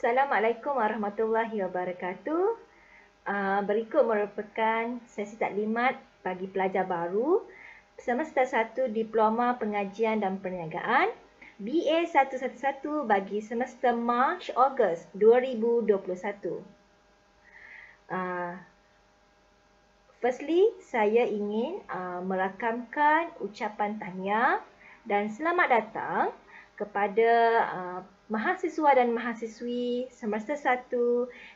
Assalamualaikum warahmatullahi wabarakatuh. Berikut merupakan sesi taklimat bagi pelajar baru semester 1 Diploma Pengajian dan Perniagaan BA 111 bagi semester Mac-Ogos 2021. Firstly, saya ingin merakamkan ucapan tahniah dan selamat datang kepada mahasiswa dan mahasiswi semester 1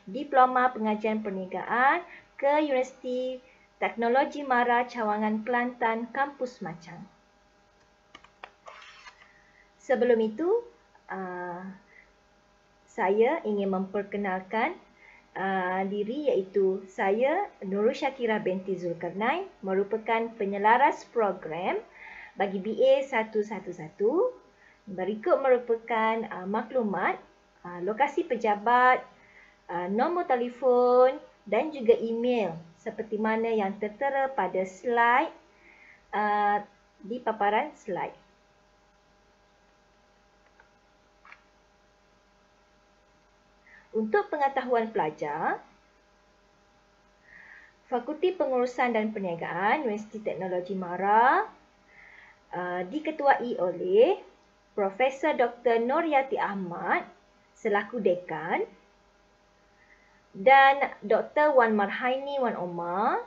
Diploma Pengajian Perniagaan ke Universiti Teknologi Mara Cawangan Kelantan, Kampus Macang. Sebelum itu, saya ingin memperkenalkan diri, iaitu saya Nurul Syakirah binti Zulkarnain, merupakan penyelaras program bagi BA 111. Berikut merupakan maklumat lokasi pejabat, nombor telefon dan juga email seperti mana yang tertera pada slide di paparan slide. Untuk pengetahuan pelajar, Fakulti Pengurusan dan Perniagaan Universiti Teknologi Mara diketuai oleh Profesor Dr. Noryati Ahmad selaku Dekan dan Dr. Wan Marhaini Wan Omar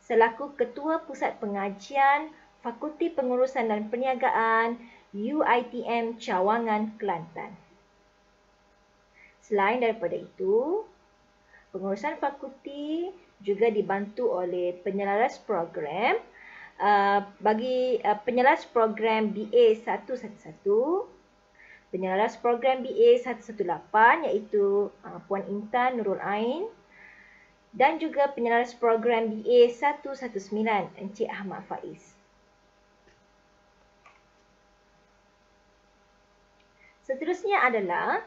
selaku Ketua Pusat Pengajian Fakulti Pengurusan dan Perniagaan UiTM Cawangan Kelantan. Selain daripada itu, pengurusan fakulti juga dibantu oleh penyelaras program bagi penyelaras program BA 111, penyelaras program BA 118 iaitu Puan Intan Nurul Ain, dan juga penyelaras program BA 119 Encik Ahmad Faiz. Seterusnya adalah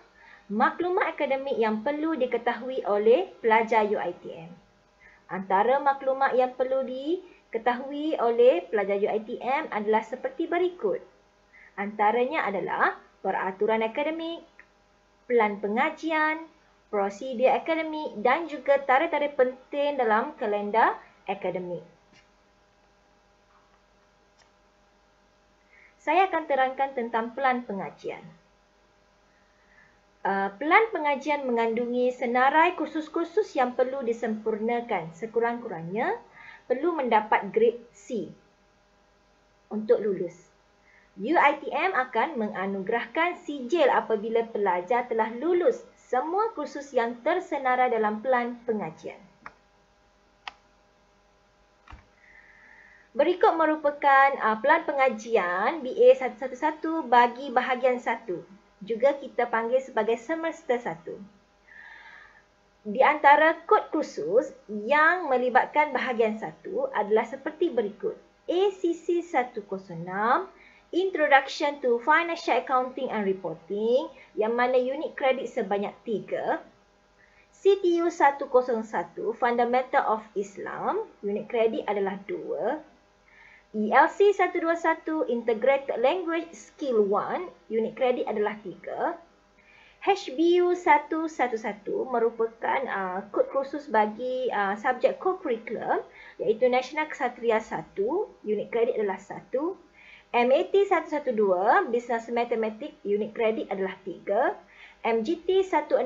maklumat akademik yang perlu diketahui oleh pelajar UiTM. Antara maklumat yang perlu diketahui oleh pelajar UiTM adalah seperti berikut. Antaranya adalah peraturan akademik, pelan pengajian, prosedur akademik dan juga tarikh-tarikh penting dalam kalender akademik. Saya akan terangkan tentang pelan pengajian. Pelan pengajian mengandungi senarai kursus-kursus yang perlu disempurnakan. Sekurang-kurangnya perlu mendapat grade C untuk lulus. UiTM akan menganugerahkan sijil apabila pelajar telah lulus semua kursus yang tersenarai dalam pelan pengajian. Berikut merupakan pelan pengajian BA 111 bagi bahagian 1. Juga kita panggil sebagai semester 1. Di antara kod kursus yang melibatkan bahagian 1 adalah seperti berikut. ACC 106, Introduction to Financial Accounting and Reporting, yang mana unit kredit sebanyak 3. CTU 101, Fundamental of Islam, unit kredit adalah 2. ELC 121 Integrated Language Skill 1, unit kredit adalah 3. HBU 111 merupakan kod kursus bagi subjek co-curriculum iaitu Nasional Ksatria 1, unit kredit adalah 1. MAT 112 Business Mathematics, unit kredit adalah 3. MGT 162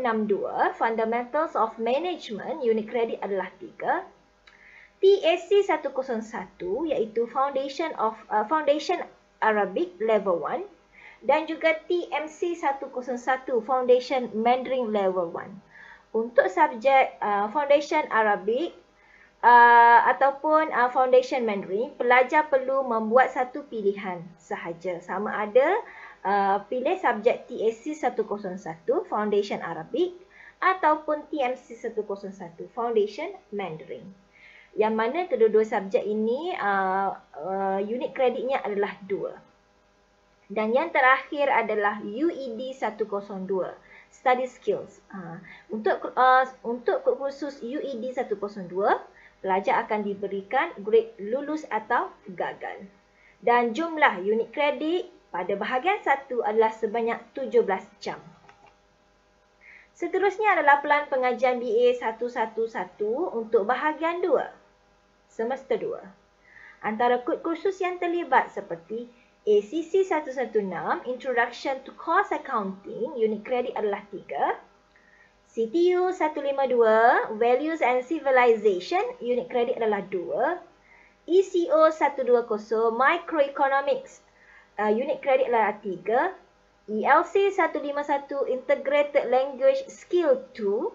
Fundamentals of Management, unit kredit adalah 3. TAC 101 iaitu Foundation Arabic Level 1 dan juga TMC 101 Foundation Mandarin Level 1. Untuk subjek Foundation Arabic ataupun Foundation Mandarin, pelajar perlu membuat satu pilihan sahaja, sama ada pilih subjek TAC 101 Foundation Arabic ataupun TMC 101 Foundation Mandarin. Yang mana kedua-dua subjek ini unit kreditnya adalah 2. Dan yang terakhir adalah UED 102, Study Skills. Untuk kursus UED 102, pelajar akan diberikan grade lulus atau gagal. Dan jumlah unit kredit pada bahagian 1 adalah sebanyak 17 jam. Seterusnya adalah pelan pengajian BA 111 untuk bahagian 2, semester 2. Antara kod kursus yang terlibat seperti ACC 116, Introduction to Cost Accounting, unit kredit adalah 3. CTU 152, Values and Civilization, unit kredit adalah 2. ECO 120, Microeconomics, unit kredit adalah 3. ELC 151, Integrated Language Skill 2,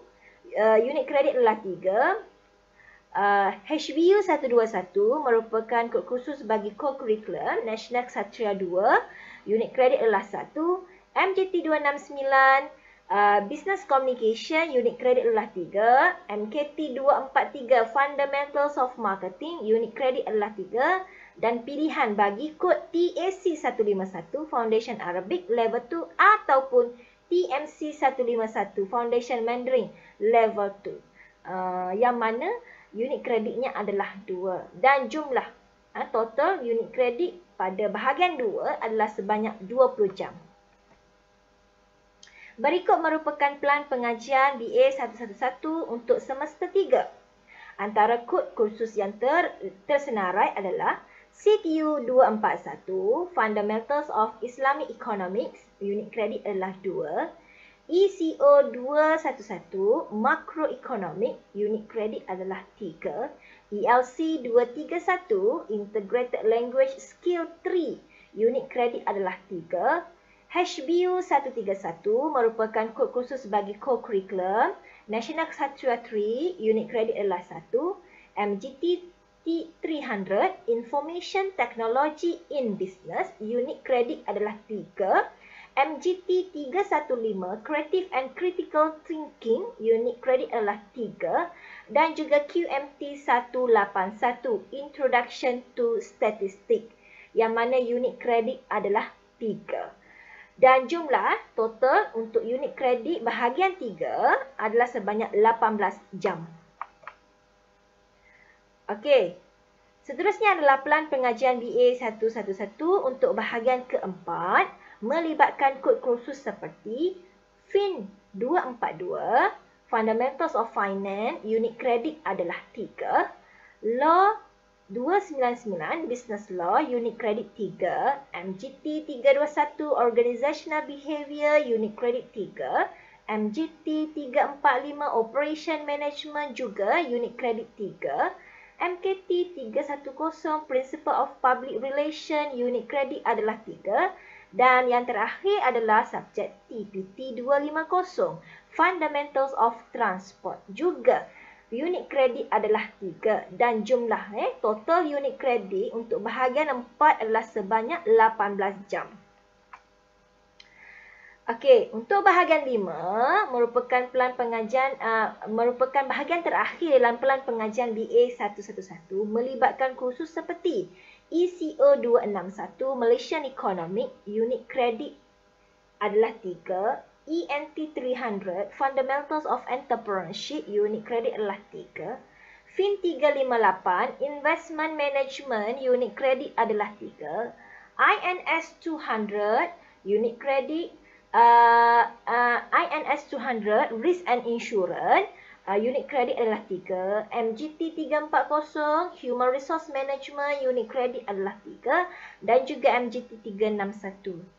unit kredit adalah 3. HBU 121 merupakan kod khusus bagi co-curriculum National Kshatriya 2, unit kredit adalah 1. MJT 269, Business Communication, unit kredit adalah 3. MKT 243, Fundamentals of Marketing, unit kredit adalah 3. Dan pilihan bagi kod TAC 151, Foundation Arabic Level 2 ataupun TMC 151, Foundation Mandarin Level 2. Yang mana unit kreditnya adalah 2. Dan jumlah total unit kredit pada bahagian 2 adalah sebanyak 20 jam. Berikut merupakan pelan pengajian BA 111 untuk semester 3. Antara kod kursus yang tersenarai adalah CTU 241, Fundamentals of Islamic Economics, unit kredit adalah 2. ECO 211, Macroeconomic, unit kredit adalah 3. ELC 231, Integrated Language Skill 3, unit kredit adalah 3. HBU 131 merupakan kod khusus bagi co-curriculum National Kshatriya 3, unit kredit adalah 1. MGT 300, Information Technology in Business, unit kredit adalah 3. MGT 315, Creative and Critical Thinking, unit kredit adalah 3. Dan juga QMT 181, Introduction to Statistics, yang mana unit kredit adalah 3. Dan jumlah total untuk unit kredit bahagian 3 adalah sebanyak 18 jam. Okey. Seterusnya adalah pelan pengajian BA 111 untuk bahagian keempat, melibatkan kod kursus seperti FIN 242, Fundamentals of Finance, unit kredit adalah 3. Law 299, Business Law, unit kredit 3. MGT 321, Organizational Behavior, unit kredit 3. MGT 345, Operation Management juga, unit kredit 3. MKT 310, Principle of Public Relation, unit kredit adalah 3. Dan yang terakhir adalah subjek TPT 250, Fundamentals of Transport juga. Unit kredit adalah 3 dan jumlah total unit kredit untuk bahagian 4 adalah sebanyak 18 jam. Okey, untuk bahagian 5 merupakan pelan pengajian merupakan bahagian terakhir dalam pelan pengajian BA 111 melibatkan kursus seperti ECO 261 Malaysian Economic, unit kredit adalah 3. ENT 300 Fundamentals of Entrepreneurship, unit kredit adalah 3. FIN 358 Investment Management, unit kredit adalah 3. INS 200 unit kredit INS 200 Risk and Insurance, unit kredit adalah 3. MGT 340 Human Resource Management, unit kredit adalah 3. Dan juga MGT 361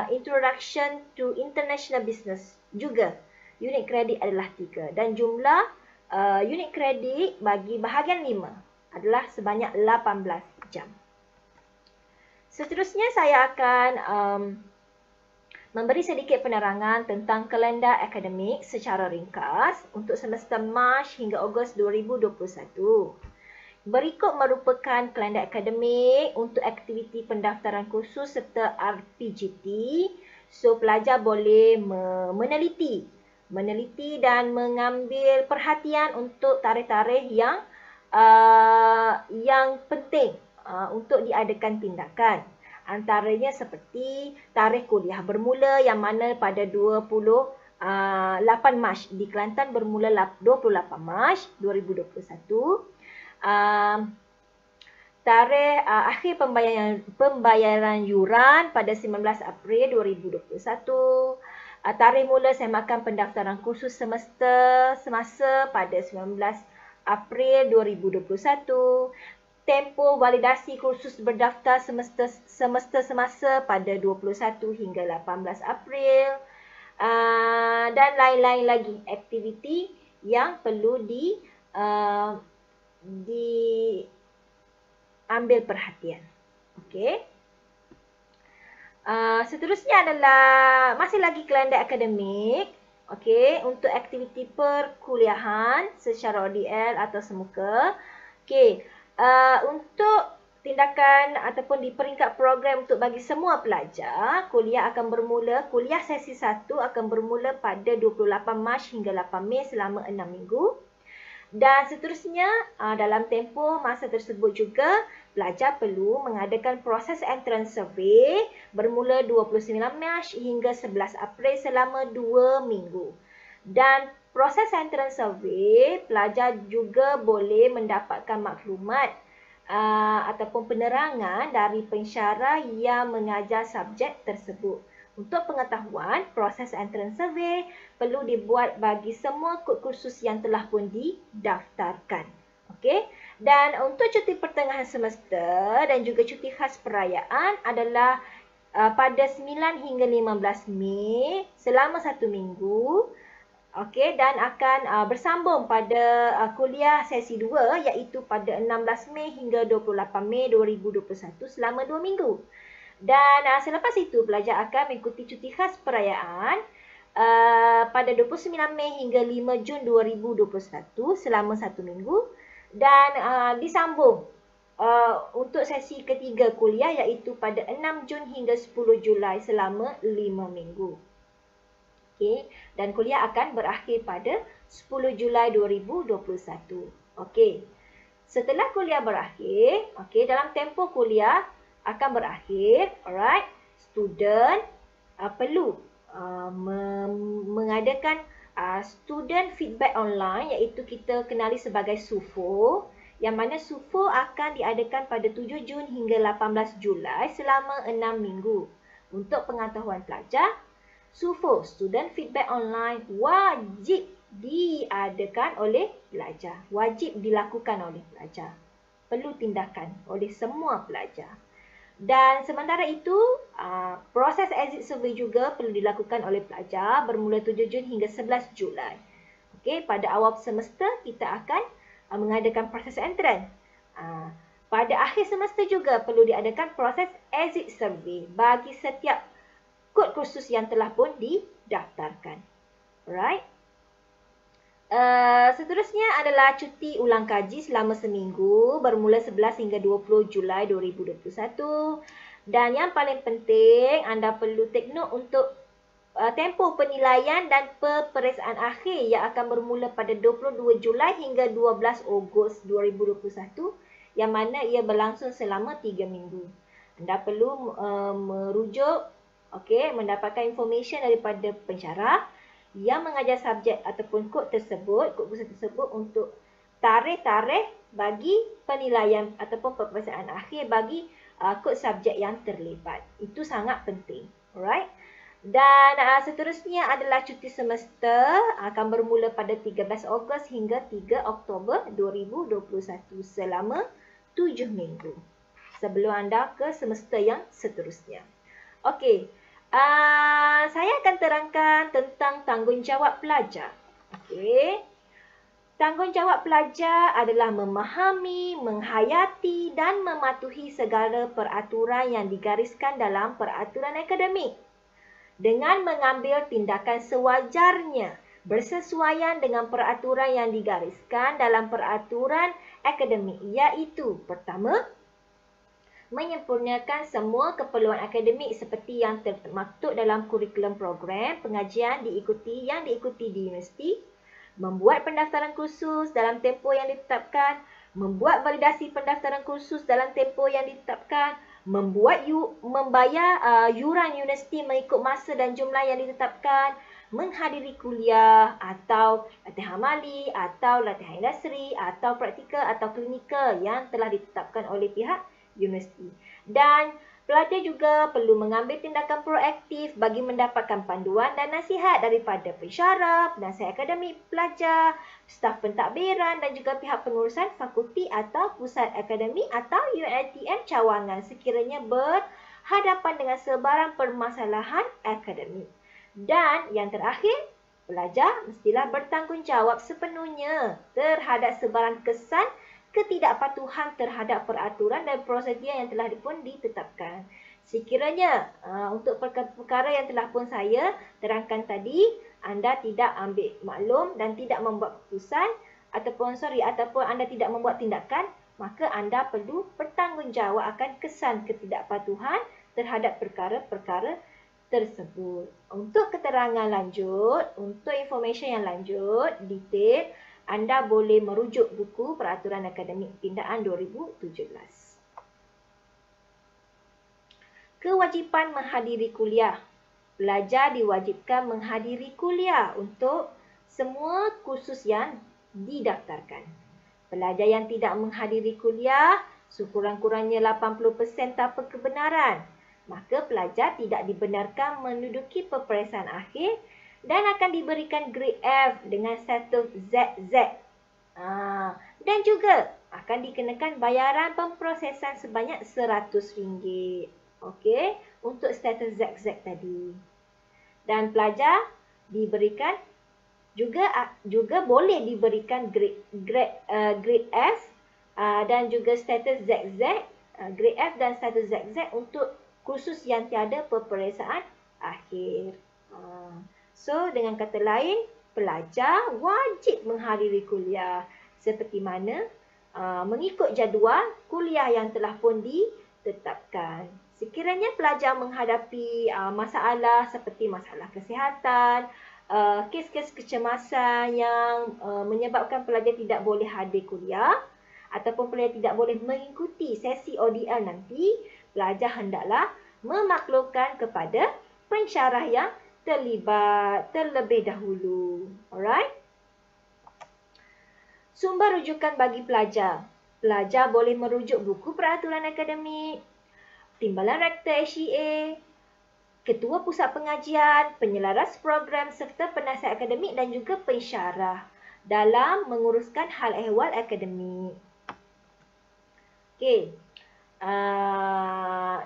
Introduction to International Business juga, unit kredit adalah 3. Dan jumlah unit kredit bagi bahagian 5 adalah sebanyak 18 jam. Seterusnya saya akan memberi sedikit penerangan tentang kalendar akademik secara ringkas untuk semester Mac hingga Ogos 2021. Berikut merupakan kalendar akademik untuk aktiviti pendaftaran kursus serta RPGT. So, pelajar boleh meneliti dan mengambil perhatian untuk tarikh-tarikh yang penting untuk diadakan tindakan. Antaranya seperti tarikh kuliah bermula yang mana pada 28 Mac di Kelantan bermula 28 Mac 2021. Tarikh akhir pembayaran yuran pada 19 April 2021. Tarikh mula semakan pendaftaran kursus semasa pada 19 April 2021. Tempoh validasi kursus berdaftar semesta semasa pada 21 hingga 18 April. Dan lain-lain lagi aktiviti yang perlu diambil perhatian. Okey. Seterusnya adalah masih lagi kalender akademik. Okey, untuk aktiviti perkuliahan secara ODL atau semuka. Okey, untuk tindakan ataupun di peringkat program untuk bagi semua pelajar, kuliah sesi 1 akan bermula pada 28 Mac hingga 8 Mei selama 6 minggu. Dan seterusnya, dalam tempoh masa tersebut juga, pelajar perlu mengadakan proses entrance survey bermula 29 Mac hingga 11 April selama 2 minggu. Dan proses entrance survey, pelajar juga boleh mendapatkan maklumat ataupun penerangan dari pensyarah yang mengajar subjek tersebut. Untuk pengetahuan, proses entrance survey perlu dibuat bagi semua kod kursus yang telah pun didaftarkan. Okey. Dan untuk cuti pertengahan semester dan juga cuti khas perayaan adalah pada 9 hingga 15 Mei selama 1 minggu. Okey, dan akan bersambung pada kuliah sesi 2 iaitu pada 16 Mei hingga 28 Mei 2021 selama 2 minggu. Dan selepas itu pelajar akan mengikuti cuti khas perayaan pada 29 Mei hingga 5 Jun 2021 selama 1 minggu dan disambung untuk sesi ketiga kuliah iaitu pada 6 Jun hingga 10 Julai selama 5 minggu. Okey, dan kuliah akan berakhir pada 10 Julai 2021. Okey. Setelah kuliah berakhir, okey, dalam tempoh kuliah akan berakhir, alright, student perlu mengadakan student feedback online iaitu kita kenali sebagai SUFO, yang mana SUFO akan diadakan pada 7 Jun hingga 18 Julai selama 6 minggu. Untuk pengetahuan pelajar, SUFO, student feedback online, wajib diadakan oleh pelajar, wajib dilakukan oleh pelajar, perlu tindakan oleh semua pelajar. Dan sementara itu, proses exit survey juga perlu dilakukan oleh pelajar bermula 7 Jun hingga 11 Julai. Okey, pada awal semester kita akan mengadakan proses entrance. Pada akhir semester juga perlu diadakan proses exit survey bagi setiap kod kursus yang telah pun didaftarkan. Alright. Seterusnya adalah cuti ulang kaji selama seminggu bermula 11 hingga 20 Julai 2021. Dan yang paling penting, anda perlu take note untuk tempoh penilaian dan peperiksaan akhir yang akan bermula pada 22 Julai hingga 12 Ogos 2021 yang mana ia berlangsung selama 3 minggu. Anda perlu merujuk, mendapatkan information daripada pensyarah yang mengajar subjek ataupun kod kursus tersebut untuk tarikh-tarikh bagi penilaian ataupun peperiksaan akhir bagi kod subjek yang terlibat. Itu sangat penting. Alright. Dan seterusnya adalah cuti semester akan bermula pada 13 Ogos hingga 3 Oktober 2021 selama 7 minggu. Sebelum anda ke semester yang seterusnya. Okey. Saya akan terangkan tentang tanggungjawab pelajar. Okey. Tanggungjawab pelajar adalah memahami, menghayati dan mematuhi segala peraturan yang digariskan dalam peraturan akademik dengan mengambil tindakan sewajarnya bersesuaian dengan peraturan yang digariskan dalam peraturan akademik iaitu pertama, menyempurnakan semua keperluan akademik seperti yang termaktub dalam kurikulum program pengajian yang diikuti di universiti, membuat pendaftaran kursus dalam tempoh yang ditetapkan, membuat validasi pendaftaran kursus dalam tempoh yang ditetapkan, membayar yuran universiti mengikut masa dan jumlah yang ditetapkan, menghadiri kuliah atau latihan amali atau latihan industri atau praktikal atau klinikal yang telah ditetapkan oleh pihak universiti. Dan Pelajar juga perlu mengambil tindakan proaktif bagi mendapatkan panduan dan nasihat daripada pensyarah, penasihat akademik pelajar, staf pentadbiran dan juga pihak pengurusan fakulti atau pusat akademik atau UiTM cawangan sekiranya berhadapan dengan sebarang permasalahan akademik. Dan yang terakhir, pelajar mestilah bertanggungjawab sepenuhnya terhadap sebarang kesan ketidakpatuhan terhadap peraturan dan prosedur yang telah pun ditetapkan. Sekiranya untuk perkara yang telah pun saya terangkan tadi, anda tidak ambil maklum dan tidak membuat keputusan ataupun anda tidak membuat tindakan, maka anda perlu bertanggungjawab akan kesan ketidakpatuhan terhadap perkara-perkara tersebut. Untuk keterangan lanjut, untuk information yang lanjut, detail, anda boleh merujuk buku Peraturan Akademik Pindaan 2017. Kewajipan menghadiri kuliah. Pelajar diwajibkan menghadiri kuliah untuk semua kursus yang didaftarkan. Pelajar yang tidak menghadiri kuliah sekurang-kurangnya 80% tanpa kebenaran, maka pelajar tidak dibenarkan menduduki peperiksaan akhir dan akan diberikan grade F dengan status ZZ. Dan juga akan dikenakan bayaran pemprosesan sebanyak RM100. Okey, untuk status ZZ tadi. Dan pelajar diberikan juga boleh diberikan grade F dan juga status ZZ, grade F dan status ZZ untuk kursus yang tiada peperiksaan akhir. So, dengan kata lain, pelajar wajib menghadiri kuliah seperti mana mengikut jadual kuliah yang telah pun ditetapkan. Sekiranya pelajar menghadapi masalah seperti masalah kesihatan, kes-kes kecemasan yang menyebabkan pelajar tidak boleh hadir kuliah ataupun pelajar tidak boleh mengikuti sesi ODL nanti, pelajar hendaklah memaklumkan kepada pensyarah yang terlibat terlebih dahulu. Alright? Sumber rujukan bagi pelajar. Pelajar boleh merujuk buku peraturan akademik, Timbalan Rektor HEA, Ketua Pusat Pengajian, Penyelaras Program serta penasihat akademik dan juga pensyarah dalam menguruskan hal ehwal akademik. Okey.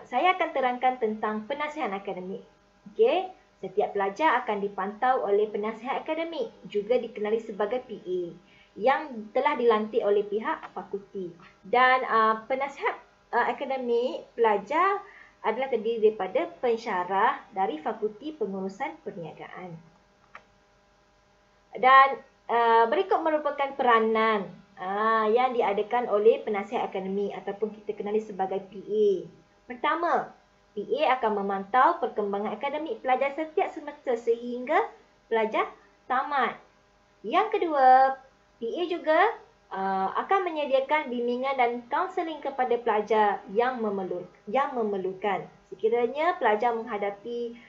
Saya akan terangkan tentang penasihat akademik. Okey. Setiap pelajar akan dipantau oleh penasihat akademik, juga dikenali sebagai PA, yang telah dilantik oleh pihak fakulti. Dan penasihat akademik pelajar adalah terdiri daripada pensyarah dari Fakulti Pengurusan Perniagaan. Dan berikut merupakan peranan yang diadakan oleh penasihat akademik ataupun kita kenali sebagai PA. Pertama, PA akan memantau perkembangan akademik pelajar setiap semester sehingga pelajar tamat. Yang kedua, PA juga akan menyediakan bimbingan dan kaunseling kepada pelajar yang memerlukan. Sekiranya pelajar menghadapi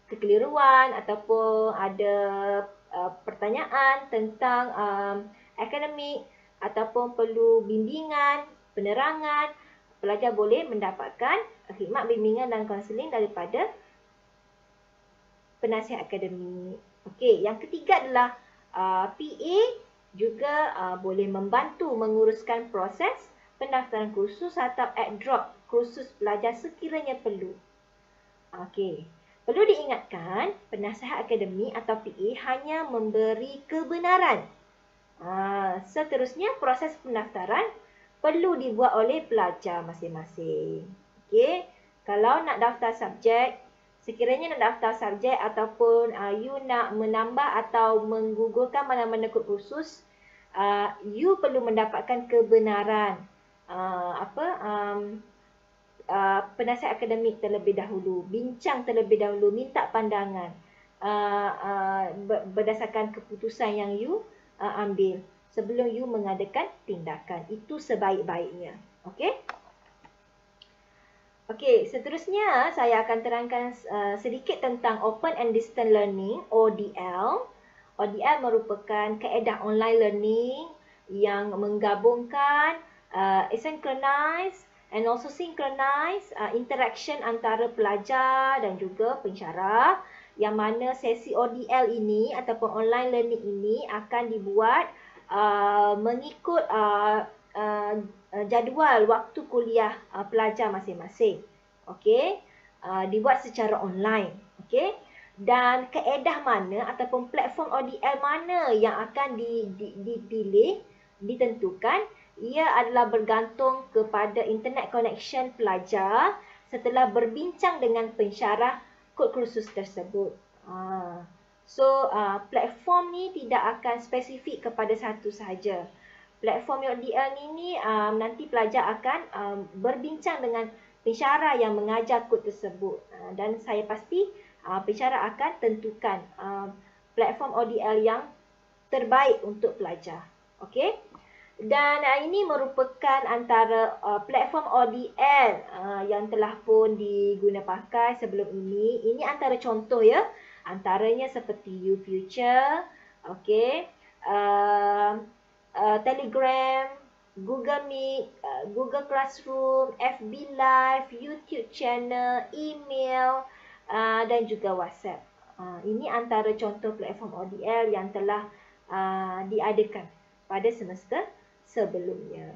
kekeliruan ataupun ada pertanyaan tentang akademik ataupun perlu bimbingan, penerangan, pelajar boleh mendapatkan khidmat bimbingan dan kaunseling daripada penasihat akademik. Okey, yang ketiga adalah PA juga boleh membantu menguruskan proses pendaftaran kursus atau add-drop kursus pelajar sekiranya perlu. Okey, perlu diingatkan penasihat akademik atau PA hanya memberi kebenaran. Seterusnya proses pendaftaran perlu dibuat oleh pelajar masing-masing. Okey, kalau nak daftar subjek, sekiranya nak daftar subjek ataupun you nak menambah atau menggugurkan mana-mana kursus, you perlu mendapatkan kebenaran penasihat akademik terlebih dahulu, bincang terlebih dahulu, minta pandangan berdasarkan keputusan yang you ambil sebelum you mengadakan tindakan. Itu sebaik-baiknya. Okey? Okey, seterusnya saya akan terangkan sedikit tentang Open and Distance Learning, ODL. ODL merupakan kaedah online learning yang menggabungkan asynchronous and also synchronize interaction antara pelajar dan juga pensyarah, yang mana sesi ODL ini ataupun online learning ini akan dibuat mengikut jadual waktu kuliah pelajar masing-masing. Okey, dibuat secara online. Okey, dan kaedah mana ataupun platform ODL mana yang akan dipilih, ditentukan, ia adalah bergantung kepada internet connection pelajar setelah berbincang dengan pensyarah kod kursus tersebut. Platform ni tidak akan spesifik kepada satu sahaja. Platform ODL ini nanti pelajar akan berbincang dengan pensyarah yang mengajar kod tersebut. Dan saya pasti pensyarah akan tentukan platform ODL yang terbaik untuk pelajar. Okey? Dan ini merupakan antara platform ODL yang telah pun diguna pakai sebelum ini. Ini antara contoh ya. Antaranya seperti UFuture, okey, Telegram, Google Meet, Google Classroom, FB Live, YouTube channel, email dan juga WhatsApp. Ini antara contoh platform ODL yang telah diadakan pada semester sebelumnya.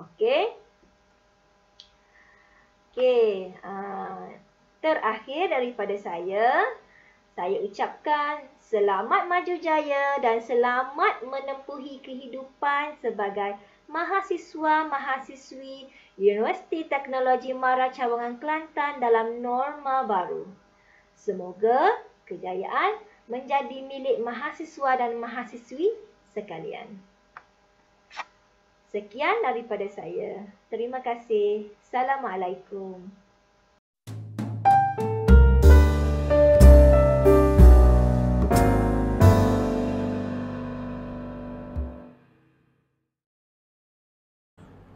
Okey. Okey. Terakhir daripada saya ucapkan selamat maju jaya dan selamat menempuhi kehidupan sebagai mahasiswa-mahasiswi Universiti Teknologi MARA Cawangan Kelantan dalam norma baru. Semoga kejayaan menjadi milik mahasiswa dan mahasiswi sekalian. Sekian daripada saya. Terima kasih. Assalamualaikum.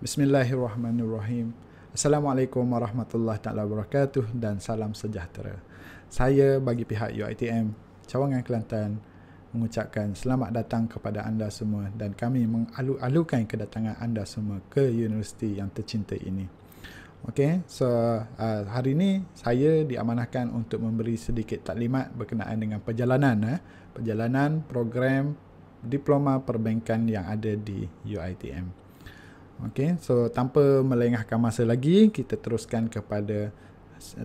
Bismillahirrahmanirrahim. Assalamualaikum warahmatullahi taala wabarakatuh dan salam sejahtera. Saya bagi pihak UiTM Cawangan Kelantan mengucapkan selamat datang kepada anda semua dan kami mengalu-alukan kedatangan anda semua ke universiti yang tercinta ini. Okey, so hari ini saya diamanahkan untuk memberi sedikit taklimat berkenaan dengan perjalanan program diploma perbankan yang ada di UiTM. Okey, so tanpa melengahkan masa lagi, kita teruskan kepada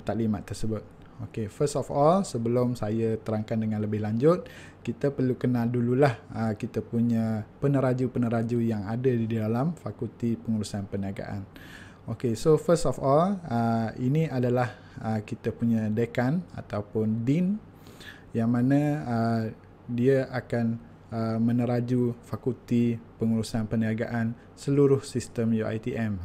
taklimat tersebut. Okey, first of all, sebelum saya terangkan dengan lebih lanjut, kita perlu kenal dululah kita punya peneraju-peneraju yang ada di dalam Fakulti Pengurusan Perniagaan. Okey, so first of all, ini adalah kita punya dekan ataupun dean yang mana dia akan meneraju Fakulti Pengurusan Perniagaan seluruh sistem UiTM.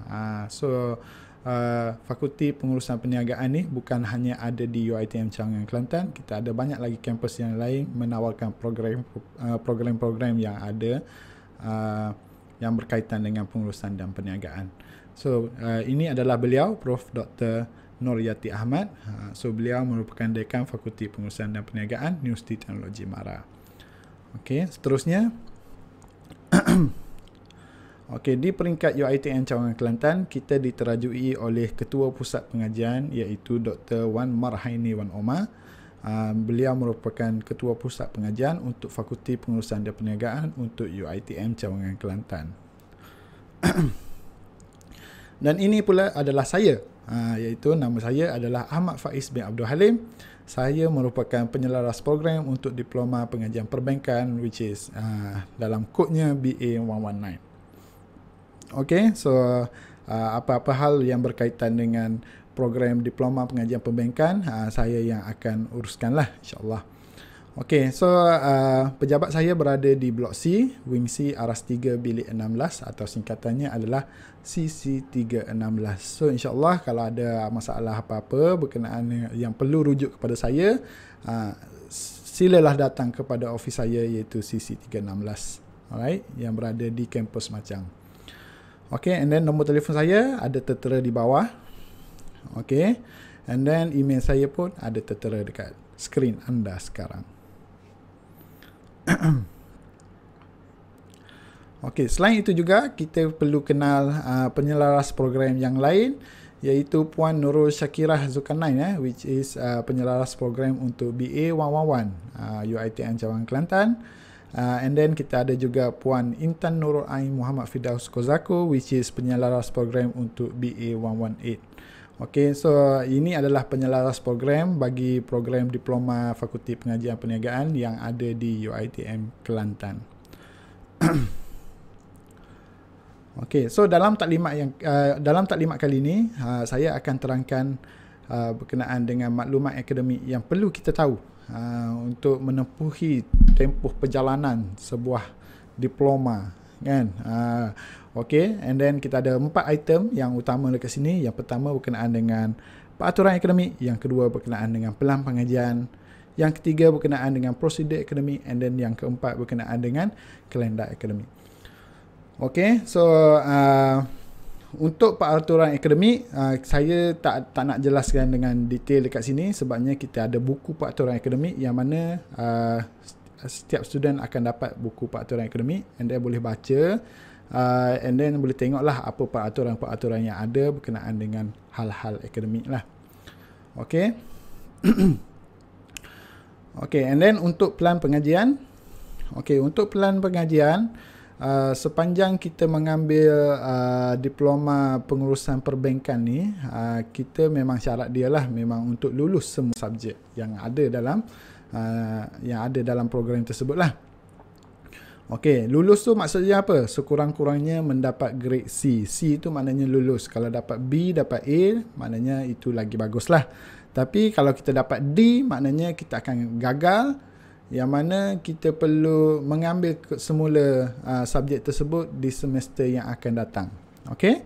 Fakulti Pengurusan Perniagaan ni bukan hanya ada di UiTM Cawangan Kelantan, kita ada banyak lagi kampus yang lain menawarkan program-program yang ada yang berkaitan dengan pengurusan dan perniagaan. So ini adalah beliau, Prof. Dr. Noryati Ahmad. So beliau merupakan dekan Fakulti Pengurusan dan Perniagaan Universiti Teknologi MARA. Okey, seterusnya okey, di peringkat UiTM Cawangan Kelantan, kita diterajui oleh Ketua Pusat Pengajian iaitu Dr. Wan Marhaini Wan Omar. Beliau merupakan Ketua Pusat Pengajian untuk Fakulti Pengurusan dan Perniagaan untuk UiTM Cawangan Kelantan. Dan ini pula adalah saya, iaitu nama saya adalah Ahmad Faiz bin Abdul Halim. Saya merupakan penyelaras program untuk Diploma Pengajian Perbankan, which is dalam kodnya BA 119. Okey, so apa-apa hal yang berkaitan dengan program Diploma Pengajian Perbankan, saya yang akan uruskanlah, insyaAllah. Okey, so pejabat saya berada di Blok C, Wing C, Aras 3, Bilik 16 atau singkatannya adalah CC316. So insyaAllah kalau ada masalah apa-apa berkenaan yang perlu rujuk kepada saya, silalah datang kepada ofis saya iaitu CC316. Alright, yang berada di kampus Macang. Okay, and then nombor telefon saya ada tertera di bawah. Okay, and then email saya pun ada tertera dekat skrin anda sekarang. Okey, selain itu juga kita perlu kenal penyelaras program yang lain, iaitu Puan Nurul Syakirah Zulkarnain, which is penyelaras program untuk BA 111 UiTM Cawangan Kelantan. And then kita ada juga Puan Intan Nurul Ain Muhammad Firdaus Kozako, which is penyelaras program untuk BA 118. Okey, so ini adalah penyelaras program bagi program Diploma Fakulti Pengajian Perniagaan yang ada di UiTM Kelantan. Okey, so dalam taklimat kali ini saya akan terangkan berkenaan dengan maklumat akademik yang perlu kita tahu untuk menempuhi tempoh perjalanan sebuah diploma, kan? Okey, and then kita ada 4 item yang utama dekat sini. Yang pertama berkenaan dengan peraturan akademik, yang kedua berkenaan dengan pelan pengajian, yang ketiga berkenaan dengan prosedur akademik, and then yang keempat berkenaan dengan kalendar akademik. Okey, so untuk peraturan akademik, saya tak nak jelaskan dengan detail dekat sini sebabnya kita ada buku peraturan akademik yang mana setiap student akan dapat buku peraturan akademik, and then boleh baca, and then boleh tengoklah apa peraturan-peraturan yang ada berkenaan dengan hal-hal akademik lah. Okey. Okey, and then untuk pelan pengajian. Okey, untuk pelan pengajian, sepanjang kita mengambil diploma pengurusan perbankan ni, kita memang syarat dia lah memang untuk lulus semua subjek yang ada dalam program tersebut lah. Okey, lulus tu maksudnya apa? Sekurang-kurangnya mendapat grade C. C tu maknanya lulus. Kalau dapat B, dapat A, maknanya itu lagi bagus lah. Tapi kalau kita dapat D, maknanya kita akan gagal, yang mana kita perlu mengambil semula subjek tersebut di semester yang akan datang. Okay?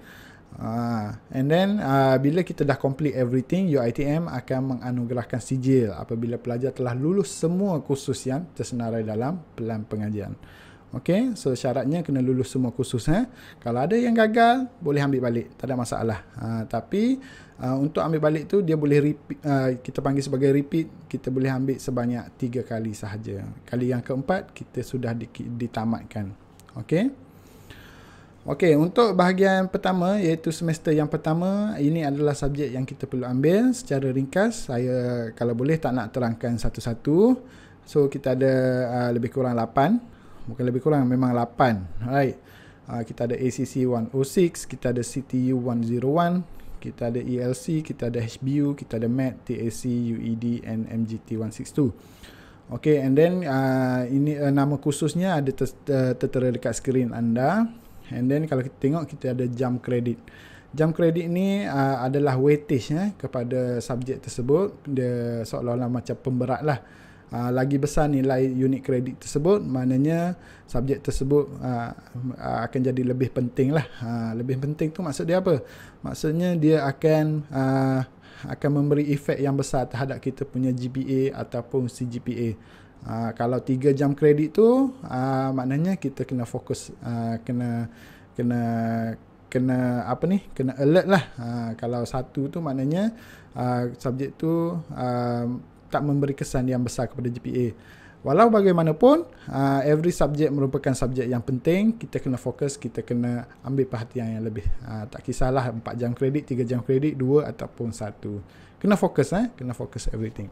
And then bila kita dah complete everything, UiTM akan menganugerahkan sijil apabila pelajar telah lulus semua kursus yang tersenarai dalam pelan pengajian. Okay? So syaratnya kena lulus semua kursus. Kalau ada yang gagal, boleh ambil balik, tak ada masalah. Tapi untuk ambil balik tu dia boleh repeat, kita panggil sebagai repeat. Kita boleh ambil sebanyak 3 kali sahaja. Kali yang keempat kita sudah ditamatkan. Okey. Okey, untuk bahagian pertama iaitu semester yang pertama, ini adalah subjek yang kita perlu ambil secara ringkas. Saya kalau boleh tak nak terangkan satu-satu. So kita ada lebih kurang 8. Bukan lebih kurang, memang 8. Alright. Kita ada ACC 106, kita ada CTU 101, kita ada ELC, kita ada HBU, kita ada MAT, TAC, UED and MGT 162. Okay, and then ini nama kursusnya ada tertera dekat skrin anda. And then kalau kita tengok, kita ada jam kredit. Jam kredit ni adalah weightage kepada subjek tersebut. Dia seolah-olah macam pemberat lah. Lagi besar nilai unit kredit tersebut, maknanya subjek tersebut akan jadi lebih penting lah. Lebih penting tu maksud dia apa? Maksudnya dia akan memberi efek yang besar terhadap kita punya GPA ataupun CGPA. Kalau 3 jam kredit tu, maknanya kita kena fokus, kena alert lah. Kalau 1 tu maknanya subjek tu tak memberi kesan yang besar kepada GPA. Walau bagaimanapun, every subjek merupakan subjek yang penting. Kita kena fokus, kita kena ambil perhatian yang lebih. Tak kisahlah 4 jam kredit, 3 jam kredit, 2 ataupun 1. Kena fokus, kena fokus everything.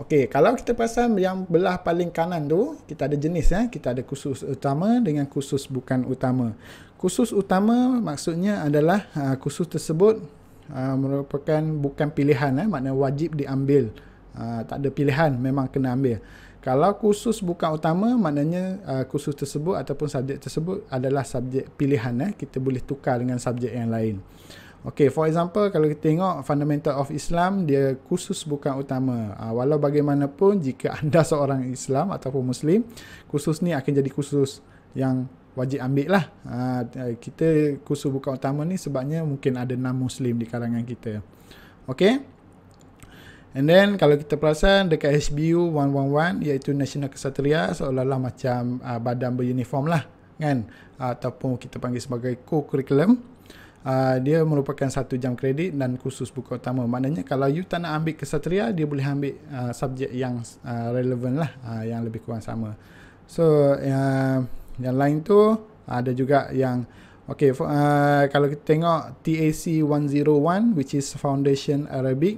Okey, kalau kita perasan yang belah paling kanan tu, kita ada jenis, kita ada kursus utama dengan kursus bukan utama. Kursus utama maksudnya adalah kursus tersebut merupakan bukan pilihan, maknanya wajib diambil. Tak ada pilihan, memang kena ambil. Kalau kursus bukan utama, maknanya kursus tersebut ataupun subjek tersebut adalah subjek pilihan. Kita boleh tukar dengan subjek yang lain. Okay, for example, kalau kita tengok Fundamental of Islam, dia kursus bukan utama. Walau bagaimanapun, jika anda seorang Islam ataupun Muslim, kursus ni akan jadi kursus yang wajib ambil lah. Kita kursus bukan utama ni sebabnya mungkin ada non-Muslim di kalangan kita. Okay. And then kalau kita perasan dekat HBU 111 iaitu National Kesatria, seolah-olah macam badan beruniform lah, kan? Ataupun kita panggil sebagai co-curriculum. Dia merupakan 1 jam kredit dan kursus bukan utama. Maknanya kalau you tak nak ambil Kesatria, dia boleh ambil subjek yang relevan lah, yang lebih kurang sama. So yang lain tu Ada juga yang kalau kita tengok TAC 101 which is Foundation Arabic,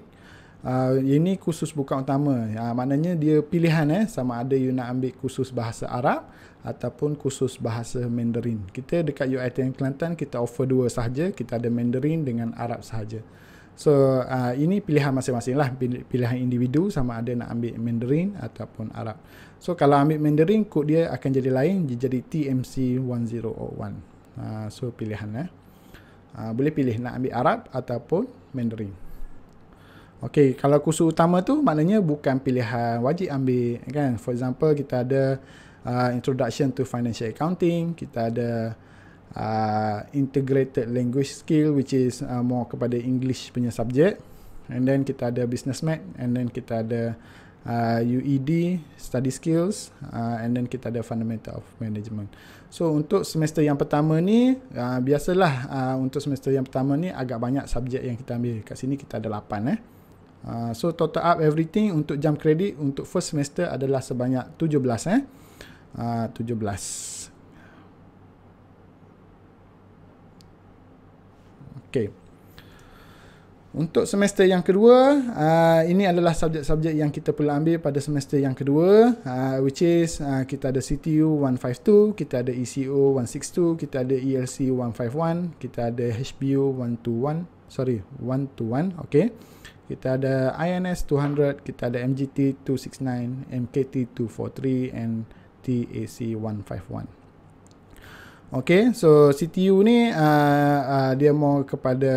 ini kursus bukan utama. Maknanya dia pilihan sama ada you nak ambil kursus bahasa Arab ataupun kursus bahasa Mandarin. Kita dekat UiTM Kelantan kita offer dua sahaja, kita ada Mandarin dengan Arab sahaja. So ini pilihan masing-masing lah, pilihan individu sama ada nak ambil Mandarin ataupun Arab. So kalau ambil Mandarin, kod dia akan jadi lain, dia jadi TMC 1001. So pilihan boleh pilih nak ambil Arab ataupun Mandarin. Okey, kalau kursus utama tu maknanya bukan pilihan wajib ambil kan. For example, kita ada Introduction to Financial Accounting, kita ada Integrated Language Skill which is more kepada English punya subjek, and then kita ada Business Math, and then kita ada UED Study Skills, and then kita ada Fundamental of Management. So untuk semester yang pertama ni biasalah untuk semester yang pertama ni agak banyak subjek yang kita ambil. Kat sini kita ada 8 so total up everything untuk jam kredit untuk first semester adalah sebanyak 17 17. Okey. Untuk semester yang kedua, ini adalah subjek-subjek yang kita perlu ambil pada semester yang kedua, which is kita ada CTU 152, kita ada ECO 162, kita ada ELC 151, kita ada HBU 121, okey. Kita ada INS 200, kita ada MGT 269, MKT 243 and TAC 151. Okay, so CTU ni dia more kepada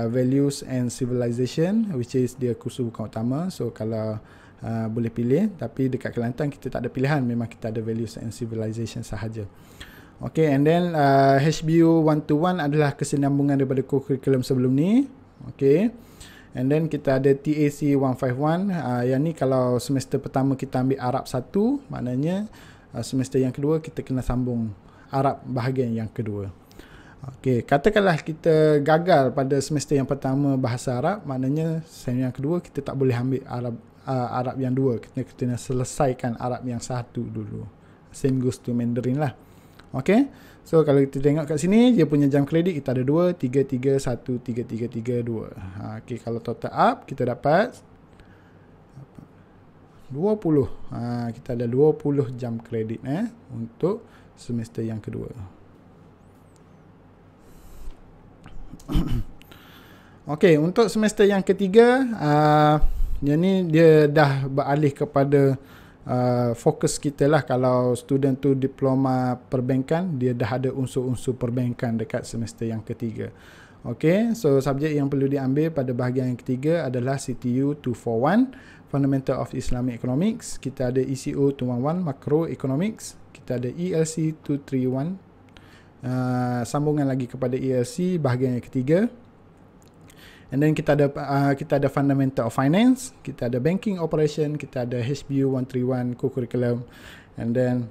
values and civilization, which is dia kursus bukan utama. So kalau boleh pilih, tapi dekat Kelantan kita tak ada pilihan, memang kita ada values and civilization sahaja. Okay, and then HBU 121 adalah kesinambungan daripada kurikulum sebelum ni. Okay, and then kita ada TAC 151, yang ni kalau semester pertama kita ambil Arab 1, maknanya semester yang kedua kita kena sambung Arab bahagian yang kedua. Okey, katakanlah kita gagal pada semester yang pertama bahasa Arab, maknanya semester yang kedua kita tak boleh ambil Arab yang dua. Kita kena selesaikan Arab yang satu dulu. Same goes to Mandarin lah. Okey. So kalau kita tengok kat sini, dia punya jam kredit kita ada 2, 3, 3, 1, 3, 3, 3, 2. Okey, kalau total up kita dapat 20. Kita ada 20 jam kredit untuk semester yang kedua. Okey, untuk semester yang ketiga, yang ni dia dah beralih kepada fokus kita lah. Kalau student tu diploma perbankan, dia dah ada unsur-unsur perbankan dekat semester yang ketiga. Okey, so subjek yang perlu diambil pada bahagian yang ketiga adalah CTU 241, Fundamental of Islamic Economics. Kita ada ECO 211, Macroeconomics. Kita ada ELC 231, sambungan lagi kepada ELC bahagian yang ketiga. And then kita ada Fundamental of Finance, kita ada Banking Operation, kita ada HBU 131 Co-Curriculum, and then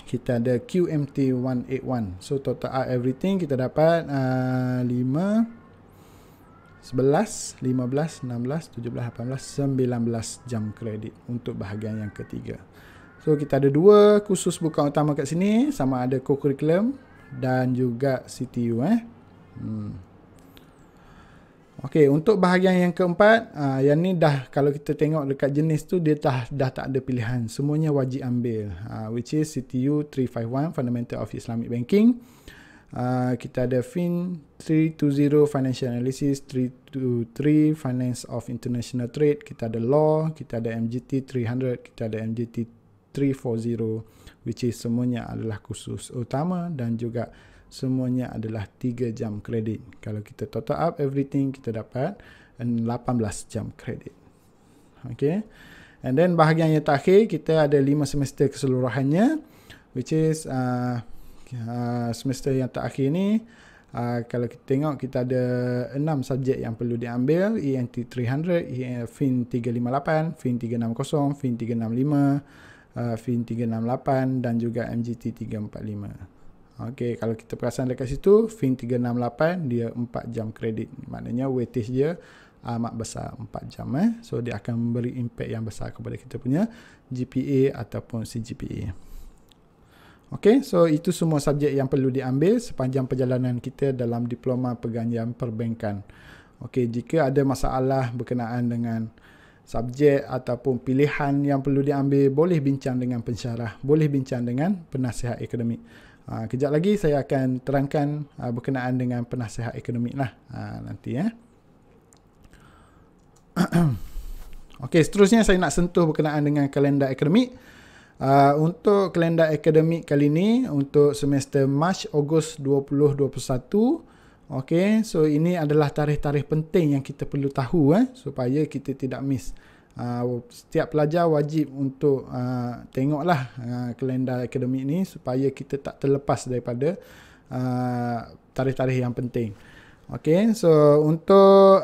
kita ada QMT 181. So total everything kita dapat 5, 11, 15, 16, 17, 18, 19 jam kredit untuk bahagian yang ketiga. So kita ada 2 kursus bukan utama kat sini, sama ada Co-Curriculum dan juga CTU. Okey, untuk bahagian yang keempat, yang ni dah kalau kita tengok dekat jenis tu, dia dah tak ada pilihan, semuanya wajib ambil, which is CTU 351 Fundamental of Islamic Banking. Kita ada FIN 320 Financial Analysis, 323 Finance of International Trade, kita ada Law, kita ada MGT 300, kita ada MGT 340, which is semuanya adalah kursus utama dan juga semuanya adalah 3 jam kredit. Kalau kita total up everything, kita dapat 18 jam kredit. Okay, and then bahagian yang terakhir kita ada 5 semester keseluruhannya, which is semester yang terakhir ni, kalau kita tengok kita ada 6 subjek yang perlu diambil, ENT 300, FIN 358, FIN 360, FIN 365, FIN 368 dan juga MGT 345. Okey, kalau kita perasan dekat situ, FIN 368 dia 4 jam kredit. Maknanya weightage dia amat besar, 4 jam. So dia akan memberi impact yang besar kepada kita punya GPA ataupun CGPA. Okey, so itu semua subjek yang perlu diambil sepanjang perjalanan kita dalam Diploma Perganjian Perbankan. Okey, jika ada masalah berkenaan dengan subjek ataupun pilihan yang perlu diambil, boleh bincang dengan pensyarah, boleh bincang dengan penasihat akademik. Kejap lagi saya akan terangkan berkenaan dengan penasihat akademik lah nanti ya. Okey, seterusnya saya nak sentuh berkenaan dengan kalendar akademik. Untuk kalendar akademik kali ini untuk semester Mac Ogos 2021. Okey, so ini adalah tarikh-tarikh penting yang kita perlu tahu supaya kita tidak miss. Setiap pelajar wajib untuk tengoklah kalendar akademik ni supaya kita tak terlepas daripada tarikh-tarikh yang penting. Okey, so untuk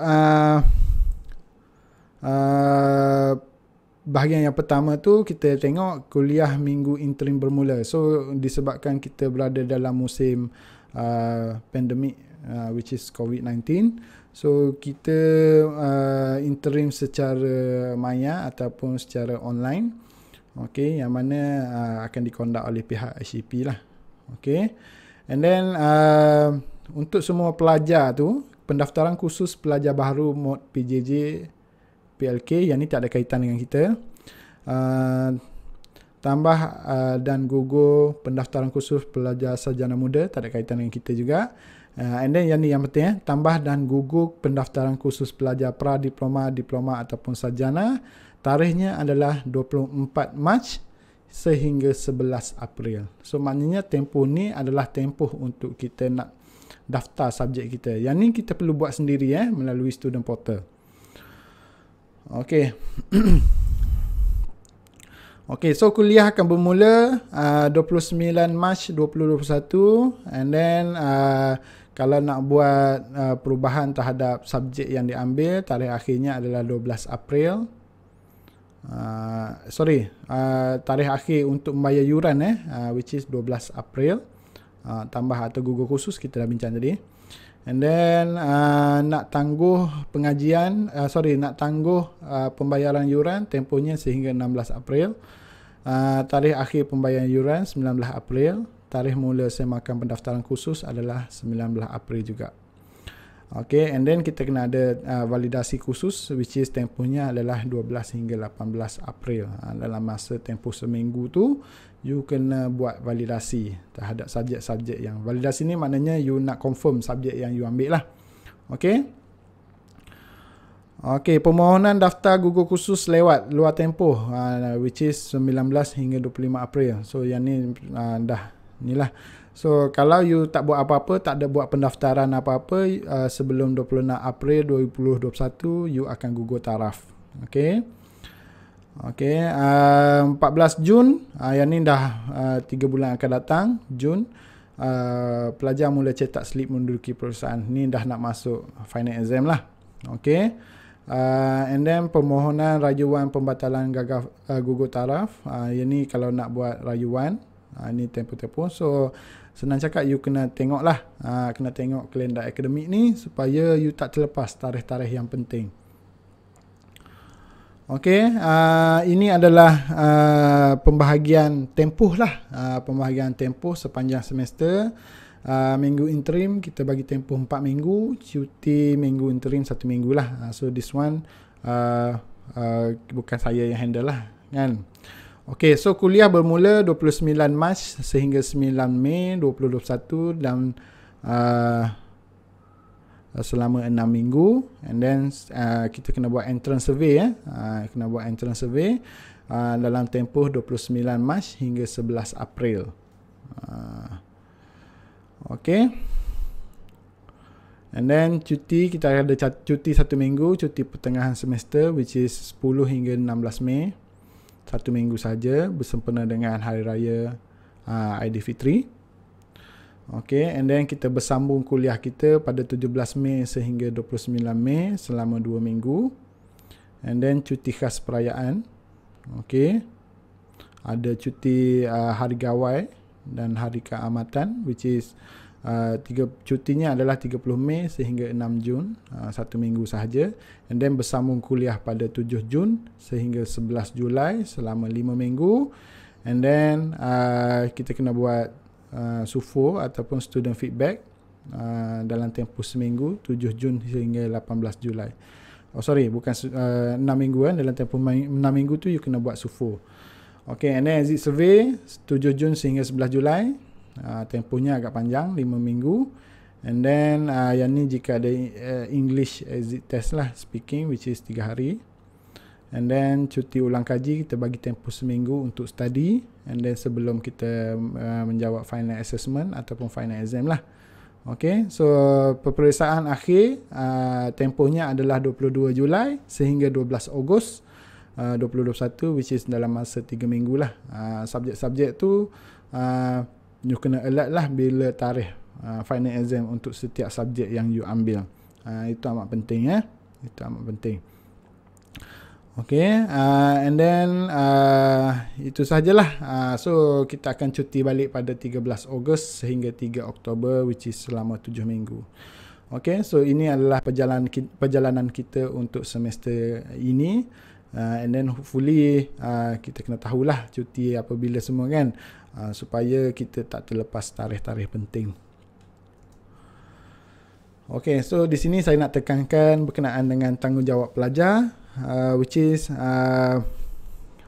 bahagian yang pertama tu kita tengok kuliah minggu interim bermula. So disebabkan kita berada dalam musim pandemik which is COVID-19, so kita interim secara maya ataupun secara online. Okey, yang mana akan dikondak oleh pihak ICP lah. Okey, and then untuk semua pelajar tu, pendaftaran khusus pelajar baru mod PJJ PLK, yang ni tak ada kaitan dengan kita. Tambah dan gugur pendaftaran khusus pelajar sarjana muda, tak ada kaitan dengan kita juga. And then yang ni yang penting tambah dan gugur pendaftaran khusus pelajar pra-diploma, diploma ataupun sarjana. Tarikhnya adalah 24 Mac sehingga 11 April. So maknanya tempoh ni adalah tempoh untuk kita nak daftar subjek kita. Yang ni kita perlu buat sendiri melalui student portal. Okey. Okey, so kuliah akan bermula 29 Mac 2021, and then kalau nak buat perubahan terhadap subjek yang diambil, tarikh akhirnya adalah 12 April. Tarikh akhir untuk membayar yuran which is 12 April. Tambah atau gugur khusus kita dah bincang tadi. And then nak tangguh pembayaran yuran, tempohnya sehingga 16 April. Tarikh akhir pembayaran yuran 19 April. Tarikh mula semakan pendaftaran khusus adalah 19 April juga. Okay, and then kita kena ada validasi khusus which is tempohnya adalah 12 hingga 18 April. Dalam masa tempoh seminggu tu, you kena buat validasi terhadap subjek-subjek yang validasi ni maknanya you nak confirm subjek yang you ambil lah. Okay. Okay, permohonan daftar gugur khusus lewat luar tempoh which is 19 hingga 25 April. So yang ni dah inilah. So kalau you tak buat apa-apa, tak ada buat pendaftaran apa-apa sebelum 26 April 2021, you akan gugur taraf. Okay. Okay, 14 Jun, yang ni dah 3 bulan akan datang, Jun, pelajar mula cetak slip menduduki perusahaan. Ni dah nak masuk final exam lah. Okay. And then permohonan rayuan pembatalan gugur taraf. Yang ni kalau nak buat rayuan, ni tempoh-tempoh. So senang cakap, you kena tengok lah, kena tengok kalendar akademik ni supaya you tak terlepas tarikh-tarikh yang penting. Okey, ini adalah pembahagian tempoh lah, pembahagian tempoh sepanjang semester. Minggu interim kita bagi tempoh 4 minggu, cuti minggu interim 1 minggu lah. So this one bukan saya yang handle lah kan. Okey, so kuliah bermula 29 Mac sehingga 9 Mei 2021 dan selama 6 minggu. And then kita kena buat entrance survey kena buat entrance survey dalam tempoh 29 Mac hingga 11 April. Okay. And then cuti, kita ada cuti 1 minggu, cuti pertengahan semester which is 10 hingga 16 Mei. 1 minggu saja bersempena dengan Hari Raya Aidilfitri. Okay, and then kita bersambung kuliah kita pada 17 Mei sehingga 29 Mei selama 2 minggu. And then cuti khas perayaan. Okay. Ada cuti Hari Gawai dan Hari Keamatan which is cutinya adalah 30 Mei sehingga 6 Jun, 1 minggu sahaja. And then bersambung kuliah pada 7 Jun sehingga 11 Julai selama 5 minggu. And then kita kena buat SUFO ataupun student feedback dalam tempoh seminggu, 7 Jun hingga 18 Julai. Oh sorry, bukan 6 minggu kan. Dalam tempoh 6 minggu tu you kena buat SUFO. Okay, and then exit survey 7 Jun sehingga 11 Julai. Tempohnya agak panjang, 5 minggu. And then yang ni jika ada English exit test lah, speaking, which is 3 hari. And then cuti ulang kaji kita bagi tempoh seminggu untuk study. And then sebelum kita menjawab final assessment ataupun final exam lah. Okay, so peperiksaan akhir tempohnya adalah 22 Julai sehingga 12 Ogos 2021, which is dalam masa 3 minggu lah. Subjek-subjek tu you kena alert lah bila tarikh final exam untuk setiap subjek yang you ambil. Itu amat penting ya. Itu amat penting. Okay, and then itu sahajalah. So kita akan cuti balik pada 13 Ogos sehingga 3 Oktober, which is selama 7 minggu. Okay, so ini adalah perjalanan kita untuk semester ini. And then hopefully kita kena tahulah cuti apabila semua kan, supaya kita tak terlepas tarikh-tarikh penting. Okay, so di sini saya nak tekankan berkenaan dengan tanggungjawab pelajar, which is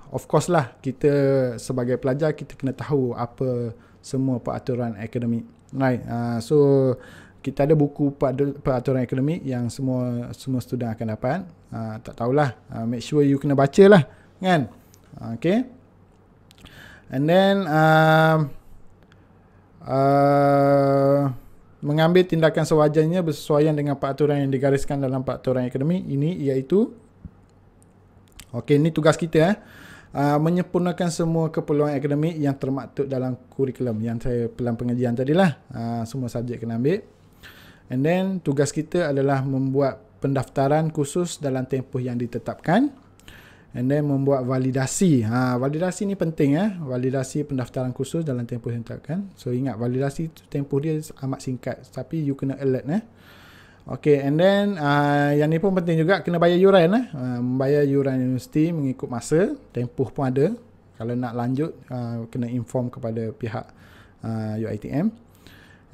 of course lah, kita sebagai pelajar kita kena tahu apa semua peraturan akademik. Right, so kita ada buku peraturan akademik yang semua student akan dapat. Tak tahulah, make sure you kena baca lah kan. Okay, and then mengambil tindakan sewajarnya bersesuaian dengan peraturan yang digariskan dalam peraturan akademik ini, iaitu okey, ini tugas kita menyempurnakan semua keperluan akademik yang termaktub dalam kurikulum yang saya pelan pengajian tadilah. Semua subjek kena ambil. And then tugas kita adalah membuat pendaftaran khusus dalam tempoh yang ditetapkan. And then membuat validasi. Validasi ni penting validasi pendaftaran khusus dalam tempoh yang ditetapkan. So ingat, validasi tu tempoh dia amat singkat, tapi you kena alert Okay, and then yang ni pun penting juga, kena bayar yuran membayar yuran universiti mengikut masa, tempoh pun ada. Kalau nak lanjut kena inform kepada pihak UiTM.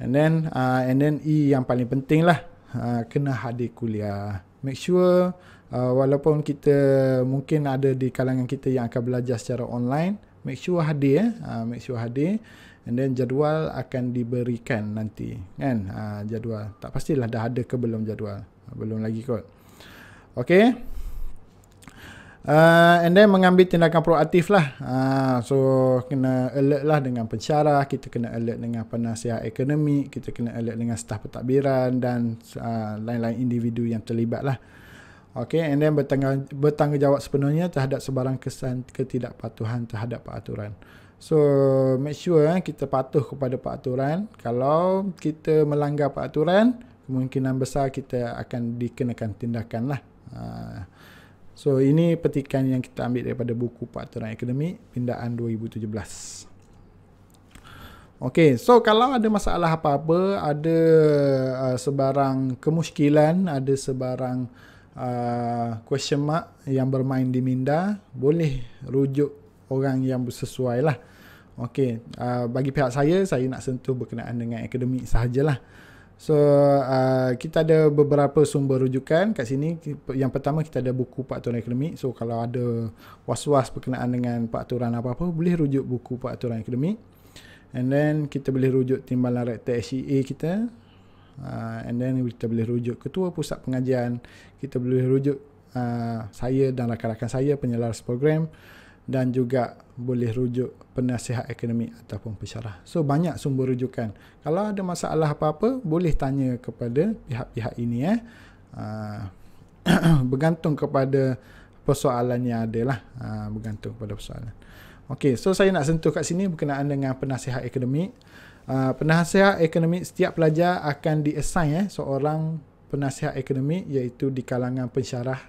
And then yang paling penting lah, kena hadir kuliah. Make sure walaupun kita mungkin ada di kalangan kita yang akan belajar secara online, make sure hadir make sure hadir. And then jadual akan diberikan nanti kan. Jadual tak pastilah dah ada ke belum jadual, belum lagi kot. Okay, and then mengambil tindakan proaktif lah. So kena alert lah dengan pensyarah, kita kena alert dengan penasihat akademik, kita kena alert dengan staf pentadbiran dan lain-lain individu yang terlibat lah. Okay, and then bertanggungjawab sepenuhnya terhadap sebarang kesan ketidakpatuhan terhadap peraturan. So make sure kita patuh kepada peraturan. Kalau kita melanggar peraturan, kemungkinan besar kita akan dikenakan tindakan lah. So ini petikan yang kita ambil daripada buku peraturan akademik pindaan 2017. Okay, so kalau ada masalah apa-apa, ada sebarang kemusykilan, ada sebarang question mark yang bermain di minda, boleh rujuk orang yang sesuai lah. Okay, bagi pihak saya nak sentuh berkenaan dengan akademik sahajalah. So kita ada beberapa sumber rujukan kat sini. Yang pertama, kita ada buku peraturan akademik. So kalau ada was-was berkenaan dengan peraturan apa-apa, boleh rujuk buku peraturan akademik. And then kita boleh rujuk timbalan rektor SEA kita. And then kita boleh rujuk ketua pusat pengajian. Kita boleh rujuk saya dan rakan-rakan saya penyelaras program. Dan juga boleh rujuk penasihat akademik ataupun pensyarah. So banyak sumber rujukan. Kalau ada masalah apa-apa, boleh tanya kepada pihak-pihak ini bergantung kepada persoalan yang ada lah. Bergantung kepada persoalan. Okay, so saya nak sentuh kat sini berkenaan dengan penasihat akademik. Penasihat akademik, setiap pelajar akan di-assign seorang penasihat akademik, iaitu di kalangan pensyarah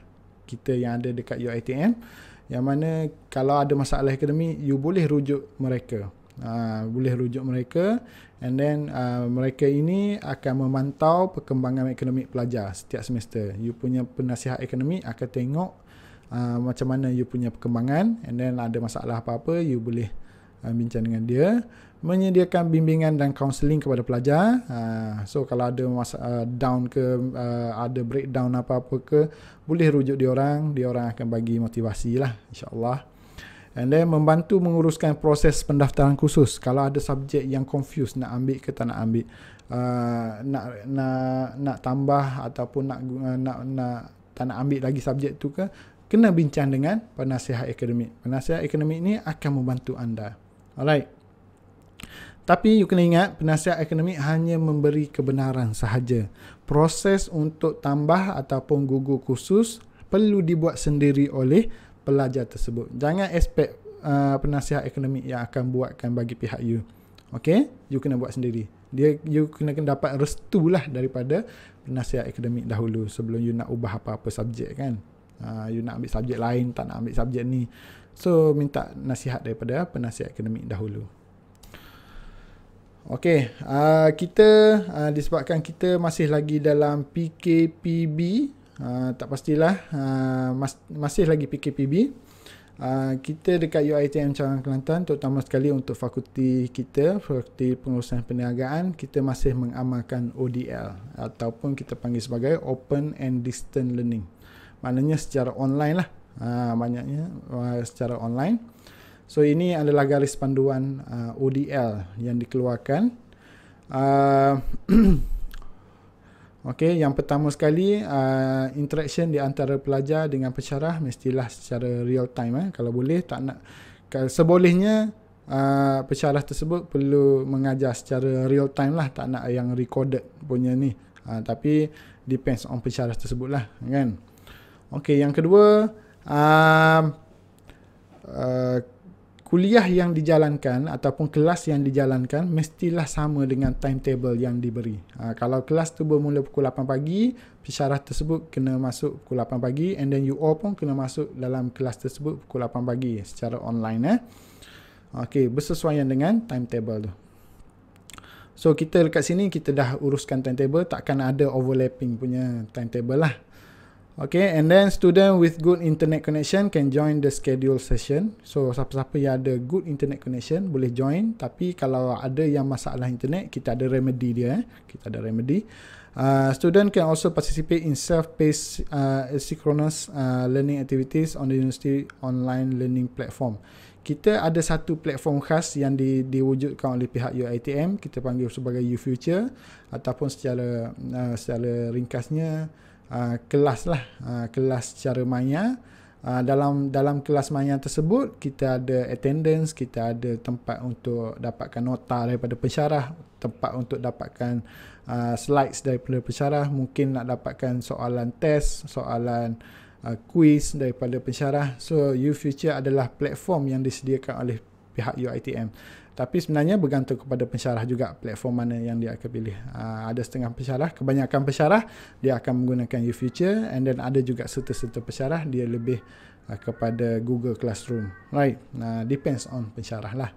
kita yang ada dekat UiTM. Yang mana kalau ada masalah akademik, you boleh rujuk mereka. Boleh rujuk mereka. And then mereka ini akan memantau perkembangan akademik pelajar setiap semester. You punya penasihat akademik akan tengok macam mana you punya perkembangan. And then ada masalah apa-apa, you boleh bincang dengan dia, menyediakan bimbingan dan kaunseling kepada pelajar. So kalau ada down ke, ada breakdown apa-apa ke, boleh rujuk diorang akan bagi motivasi lah, insyaAllah. And then membantu menguruskan proses pendaftaran khusus. Kalau ada subjek yang confused, nak ambil ke tak nak ambil, nak tambah ataupun nak tak nak ambil lagi subjek tu ke, kena bincang dengan penasihat akademik. Penasihat akademik ni akan membantu anda. Alright. Tapi you kena ingat, penasihat akademik hanya memberi kebenaran sahaja. Proses untuk tambah ataupun gugur khusus perlu dibuat sendiri oleh pelajar tersebut. Jangan expect penasihat akademik yang akan buatkan bagi pihak you. Okay? You kena buat sendiri. You kena dapat restu lah daripada penasihat akademik dahulu sebelum you nak ubah apa-apa subjek kan. You nak ambil subjek lain, tak nak ambil subjek ni. So, minta nasihat daripada penasihat akademik dahulu. Okey, kita disebabkan kita masih lagi dalam PKPB, tak pastilah, masih lagi PKPB. Kita dekat UiTM Cawangan Kelantan, terutama sekali untuk fakulti kita, Fakulti Pengurusan Perniagaan, kita masih mengamalkan ODL ataupun kita panggil sebagai Open and Distance Learning. Maknanya secara online lah, banyaknya secara online. So ini adalah garis panduan ODL yang dikeluarkan. Okey, yang pertama sekali, interaction di antara pelajar dengan pensyarah mestilah secara real time. Kalau boleh, tak nak, sebolehnya pensyarah tersebut perlu mengajar secara real time lah, tak nak yang recorded punya ni. Tapi depends on pensyarah tersebut lah kan. Okey, yang kedua, kuliah yang dijalankan ataupun kelas yang dijalankan mestilah sama dengan timetable yang diberi. Kalau kelas tu bermula pukul 8 pagi, pensyarah tersebut kena masuk pukul 8 pagi, and then you all pun kena masuk dalam kelas tersebut pukul 8 pagi secara online. Okey, bersesuaian dengan timetable tu. So kita dekat sini kita dah uruskan timetable, takkan ada overlapping punya timetable lah. Okay, and then student with good internet connection can join the schedule session. So siapa-siapa yang ada good internet connection boleh join. Tapi kalau ada yang masalah internet, kita ada remedy dia. Kita ada remedy. Student can also participate in self-paced asynchronous learning activities on the university online learning platform. Kita ada satu platform khas yang diwujudkan oleh pihak UiTM. Kita panggil sebagai UFuture, ataupun secara ringkasnya kelas lah, kelas secara maya. Dalam kelas maya tersebut kita ada attendance, kita ada tempat untuk dapatkan nota daripada pensyarah, tempat untuk dapatkan slides daripada pensyarah, mungkin nak dapatkan soalan test, soalan quiz daripada pensyarah. So UFuture adalah platform yang disediakan oleh pihak UiTM. Tapi sebenarnya bergantung kepada pensyarah juga platform mana yang dia akan pilih. Ada setengah pensyarah, kebanyakan pensyarah dia akan menggunakan UFuture, and then ada juga serta-serta pensyarah dia lebih kepada Google Classroom. Right, depends on pensyarah lah.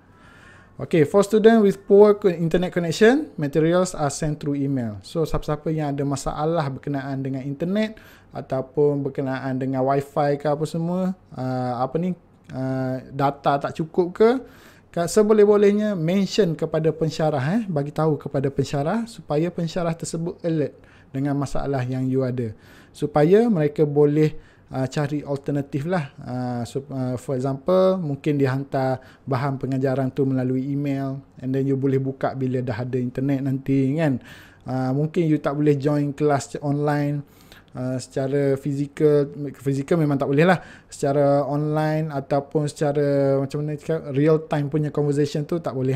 Okay, for student with poor internet connection, materials are sent through email. So siapa-siapa yang ada masalah berkenaan dengan internet ataupun berkenaan dengan wifi ke apa semua, data tak cukup ke, seboleh-bolehnya mention kepada pensyarah, bagi tahu kepada pensyarah supaya pensyarah tersebut alert dengan masalah yang you ada, supaya mereka boleh cari alternatif lah. For example, mungkin dia hantar bahan pengajaran tu melalui email, and then you boleh buka bila dah ada internet nanti kan. Mungkin you tak boleh join kelas online secara fizikal memang tak boleh lah, secara online ataupun secara macam mana cakap, real time punya conversation tu tak boleh.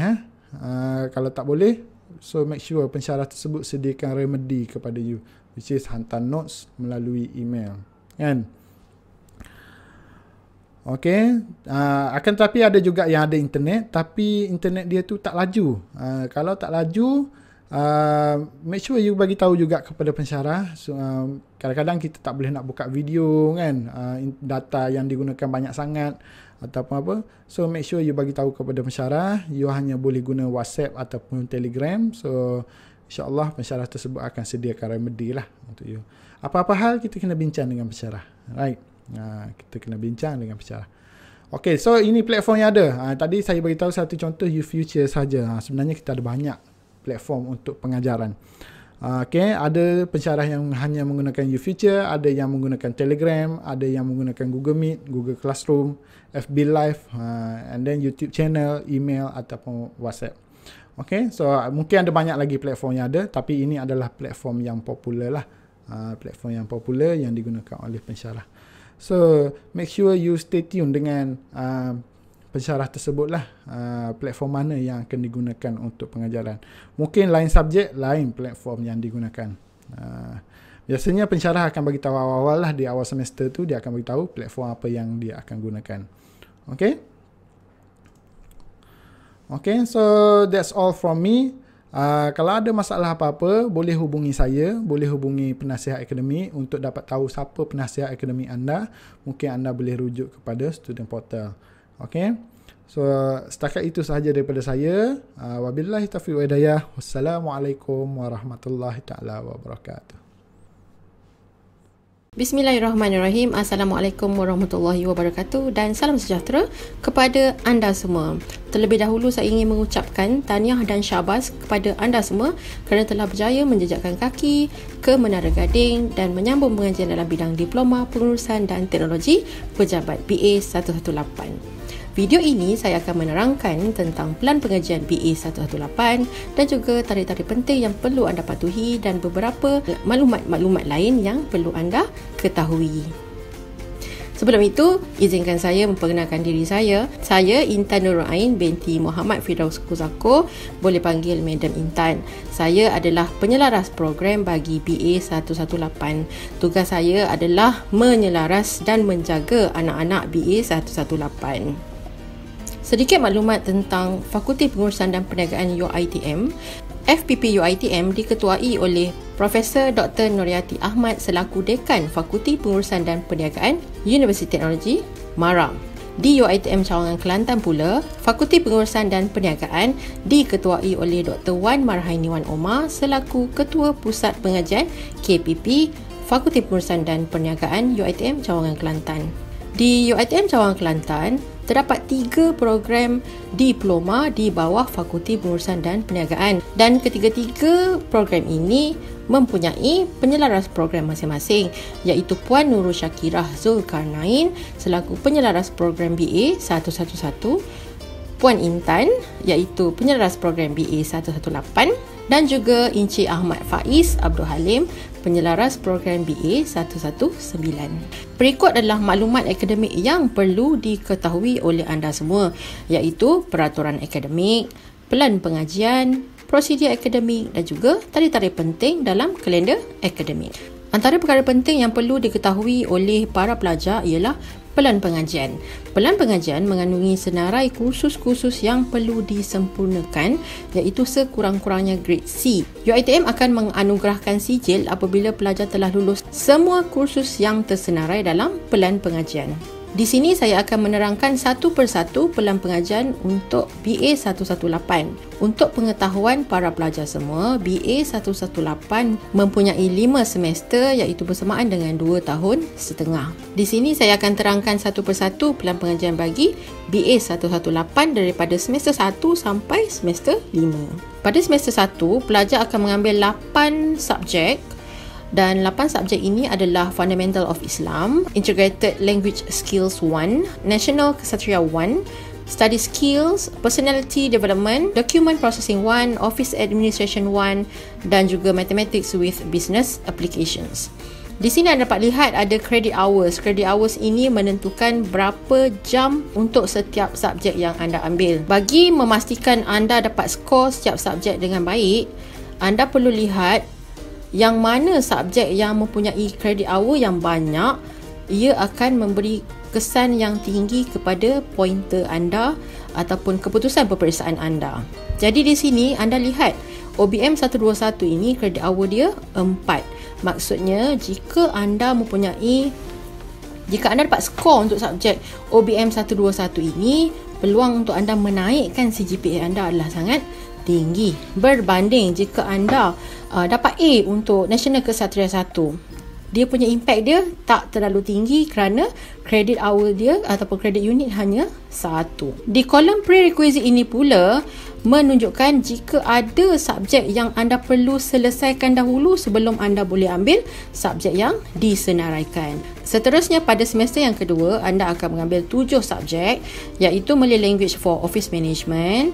Kalau tak boleh, so make sure pensyarah tersebut sediakan remedy kepada you, which is hantar notes melalui email kan. Okay, akan tetapi ada juga yang ada internet tapi internet dia tu tak laju. Kalau tak laju, make sure you bagi tahu juga kepada pensyarah. So, kadang-kadang kita tak boleh nak buka video kan, data yang digunakan banyak sangat ataupun apa. So make sure you bagi tahu kepada pensyarah, you hanya boleh guna WhatsApp ataupun Telegram. So insyaAllah pensyarah tersebut akan sediakan remedy lah untuk you. Apa-apa hal kita kena bincang dengan pensyarah, right? Kita kena bincang dengan pensyarah. Okay, so ini platform yang ada. Tadi saya beritahu satu contoh UFuture saja. Sebenarnya kita ada banyak platform untuk pengajaran. Okay, ada pensyarah yang hanya menggunakan UFuture, ada yang menggunakan Telegram, ada yang menggunakan Google Meet, Google Classroom, FB Live, and then YouTube channel, email ataupun WhatsApp. Okay, so mungkin ada banyak lagi platform yang ada, tapi ini adalah platform yang popular lah. Platform yang popular yang digunakan oleh pensyarah. So, make sure you stay tune dengan pensyarah tersebut lah. Platform mana yang akan digunakan untuk pengajaran. Mungkin lain subjek, lain platform yang digunakan. Biasanya pensyarah akan bagi tahu awal-awal lah, di awal semester tu dia akan bagi tahu platform apa yang dia akan gunakan. Okay? Okay, so that's all from me. Kalau ada masalah apa-apa, boleh hubungi saya, boleh hubungi penasihat akademik untuk dapat tahu siapa penasihat akademik anda. Mungkin anda boleh rujuk kepada student portal. Okay, so setakat itu sahaja daripada saya. Wabillahi taufiq wa hidayah. Wassalamualaikum warahmatullahi taala wabarakatuh. Bismillahirrahmanirrahim. Assalamualaikum warahmatullahi wabarakatuh dan salam sejahtera kepada anda semua. Terlebih dahulu saya ingin mengucapkan tahniah dan syabas kepada anda semua kerana telah berjaya menjejakkan kaki ke Menara Gading dan menyambung pengajian dalam bidang Diploma Pengurusan dan Teknologi Pejabat BA 118. Video ini saya akan menerangkan tentang pelan pengajian BA 118 dan juga tarikh-tarikh penting yang perlu anda patuhi dan beberapa maklumat-maklumat lain yang perlu anda ketahui. Sebelum itu, izinkan saya memperkenalkan diri saya. Saya Intan Nurul Ain binti Muhammad Firdaus Kuzako, boleh panggil Madam Intan. Saya adalah penyelaras program bagi BA 118. Tugas saya adalah menyelaras dan menjaga anak-anak BA 118. Sedikit maklumat tentang Fakulti Pengurusan dan Perniagaan UiTM. FPP UiTM diketuai oleh Profesor Dr. Nuriati Ahmad selaku Dekan Fakulti Pengurusan dan Perniagaan Universiti Teknologi MARA. Di UiTM Cawangan Kelantan pula, Fakulti Pengurusan dan Perniagaan diketuai oleh Dr. Wan Marhaini Wan Omar selaku Ketua Pusat Pengajian KPP Fakulti Pengurusan dan Perniagaan UiTM Cawangan Kelantan. Di UiTM Cawangan Kelantan, terdapat 3 program diploma di bawah Fakulti Pengurusan dan Perniagaan dan ketiga-tiga program ini mempunyai penyelaras program masing-masing, iaitu Puan Nurul Syakirah Zulkarnain selaku penyelaras program BA 111, Puan Intan iaitu penyelaras program BA 118 dan juga Encik Ahmad Faiz Abdul Halim penyelaras program BA 119. Berikut adalah maklumat akademik yang perlu diketahui oleh anda semua, iaitu peraturan akademik, pelan pengajian, prosedur akademik dan juga tarikh-tarikh penting dalam kalender akademik. Antara perkara penting yang perlu diketahui oleh para pelajar ialah pelan pengajian. Pelan pengajian mengandungi senarai kursus-kursus yang perlu disempurnakan, iaitu sekurang-kurangnya grade C. UiTM akan menganugerahkan sijil apabila pelajar telah lulus semua kursus yang tersenarai dalam pelan pengajian. Di sini saya akan menerangkan satu persatu pelan pengajian untuk BA 118. Untuk pengetahuan para pelajar semua, BA 118 mempunyai 5 semester iaitu bersamaan dengan 2 tahun setengah. Di sini saya akan terangkan satu persatu pelan pengajian bagi BA 118 daripada semester 1 sampai semester 5. Pada semester 1, pelajar akan mengambil 8 subjek. Dan 8 subjek ini adalah Fundamental of Islam, Integrated Language Skills 1, National Ksatria 1, Study Skills, Personality Development, Document Processing 1, Office Administration 1 dan juga Mathematics with Business Applications. Di sini anda dapat lihat ada credit hours. Credit hours ini menentukan berapa jam untuk setiap subjek yang anda ambil. Bagi memastikan anda dapat skor setiap subjek dengan baik, anda perlu lihat yang mana subjek yang mempunyai credit hour yang banyak, ia akan memberi kesan yang tinggi kepada pointer anda ataupun keputusan peperiksaan anda. Jadi di sini anda lihat OBM 121 ini credit hour dia 4. Maksudnya jika anda dapat skor untuk subjek OBM 121 ini, peluang untuk anda menaikkan CGPA anda adalah sangat tinggi berbanding jika anda dapat A untuk National Ksatria 1. dia punya impact dia tak terlalu tinggi kerana credit hour dia ataupun credit unit hanya 1. Di kolom prerequisite ini pula menunjukkan jika ada subjek yang anda perlu selesaikan dahulu sebelum anda boleh ambil subjek yang disenaraikan. Seterusnya pada semester yang kedua, anda akan mengambil 7 subjek, iaitu Malay Language for Office Management,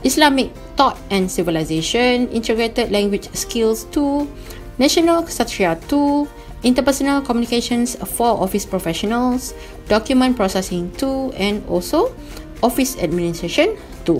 Islamic Thought and Civilization, Integrated Language Skills 2, National Kshatriya 2, Interpersonal Communications for Office Professionals, Document Processing 2, and also Office Administration 2.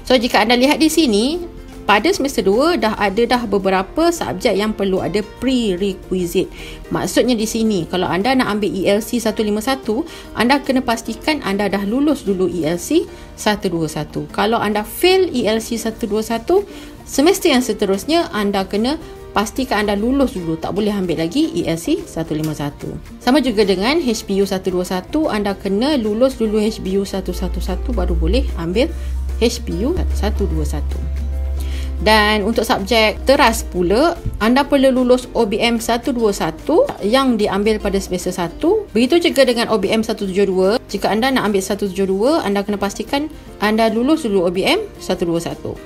So jika anda lihat di sini, pada semester 2 dah ada beberapa subjek yang perlu ada prerequisite. Maksudnya di sini, kalau anda nak ambil ELC 151, anda kena pastikan anda dah lulus dulu ELC 121. Kalau anda fail ELC 121, semester yang seterusnya anda kena pastikan anda lulus dulu, tak boleh ambil lagi ELC 151. Sama juga dengan HPU 121, anda kena lulus dulu HPU 111 baru boleh ambil HPU 121. Dan untuk subjek teras pula, anda perlu lulus OBM 121 yang diambil pada semester 1. Begitu juga dengan OBM 172. Jika anda nak ambil 172, anda kena pastikan anda lulus dulu OBM 121.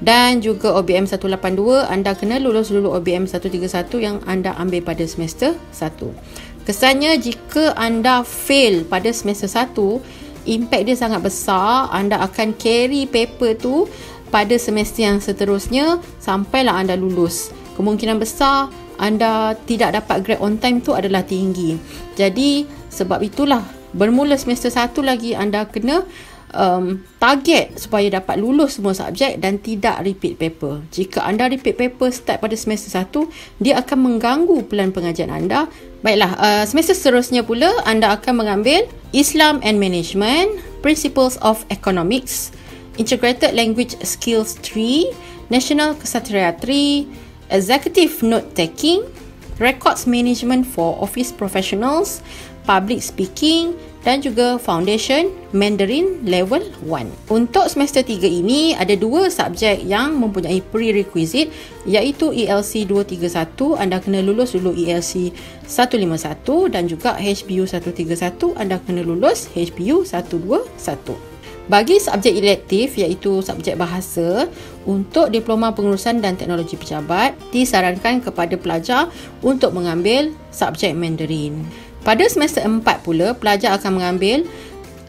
Dan juga OBM 182, anda kena lulus dulu OBM 131 yang anda ambil pada semester 1. Kesannya jika anda fail pada semester 1, impact dia sangat besar. Anda akan carry paper tu pada semester yang seterusnya sampailah anda lulus. Kemungkinan besar anda tidak dapat grade on time tu adalah tinggi. Jadi sebab itulah bermula semester 1 lagi anda kena target supaya dapat lulus semua subjek dan tidak repeat paper. Jika anda repeat paper start pada semester 1, dia akan mengganggu pelan pengajian anda. Baiklah, semester seterusnya pula anda akan mengambil Islam and Management, Principles of Economics, Integrated Language Skills 3, National Kshatriya 3, Executive Note Taking, Records Management for Office Professionals, Public Speaking dan juga Foundation Mandarin Level 1. Untuk semester 3 ini ada 2 subjek yang mempunyai prerequisite, iaitu ELC 231, anda kena lulus dulu ELC 151, dan juga HPU 131, anda kena lulus HPU 121. Bagi subjek elektif iaitu subjek bahasa, untuk Diploma Pengurusan dan Teknologi Pejabat disarankan kepada pelajar untuk mengambil subjek Mandarin. Pada semester 4 pula, pelajar akan mengambil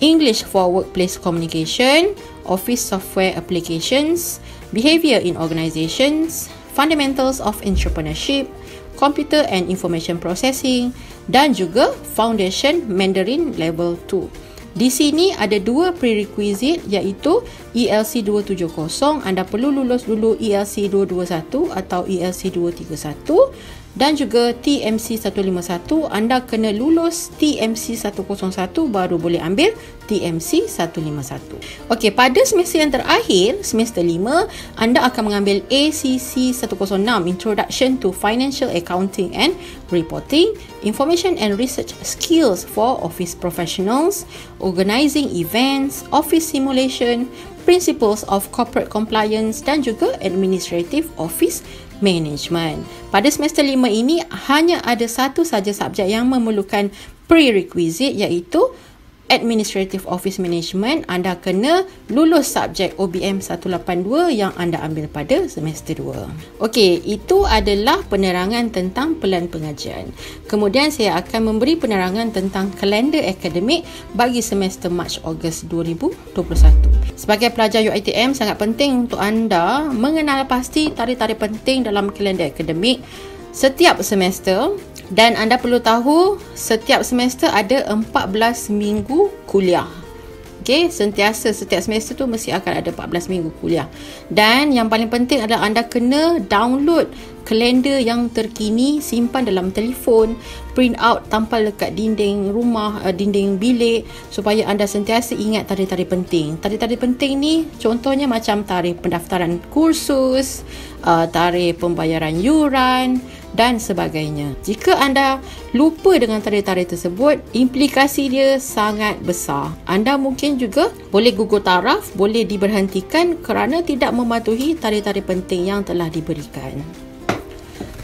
English for Workplace Communication, Office Software Applications, Behavior in Organizations, Fundamentals of Entrepreneurship, Computer and Information Processing dan juga Foundation Mandarin Level 2. Di sini ada 2 prerequisite iaitu ELC 270, anda perlu lulus dulu ELC 221 atau ELC 231, dan juga TMC 151, anda kena lulus TMC 101 baru boleh ambil TMC 151. Okey, pada semester yang terakhir, semester 5, anda akan mengambil ACC 106, Introduction to Financial Accounting and Reporting, Information and Research Skills for Office Professionals, Organizing Events, Office Simulation, Principles of Corporate Compliance dan juga Administrative Office Management. Pada semester 5 ini hanya ada satu saja subjek yang memerlukan prerequisite iaitu Administrative Office Management. Anda kena lulus subjek OBM 182 yang anda ambil pada semester 2. Okey, itu adalah penerangan tentang pelan pengajian. Kemudian saya akan memberi penerangan tentang kalender akademik bagi semester Mac-Ogos 2021. Sebagai pelajar UiTM, sangat penting untuk anda mengenal pasti tarikh-tarikh penting dalam kalender akademik setiap semester. Dan anda perlu tahu setiap semester ada 14 minggu kuliah. Okey, setiap semester tu mesti akan ada 14 minggu kuliah. Dan yang paling penting adalah anda kena download kalender yang terkini, simpan dalam telefon, print out, tampal dekat dinding rumah, dinding bilik supaya anda sentiasa ingat tarikh-tarikh penting. Tarikh-tarikh penting ni contohnya macam tarikh pendaftaran kursus, tarikh pembayaran yuran dan sebagainya. Jika anda lupa dengan tarikh-tarikh tersebut, implikasi dia sangat besar. Anda mungkin juga boleh gugur taraf, boleh diberhentikan kerana tidak mematuhi tarikh-tarikh penting yang telah diberikan.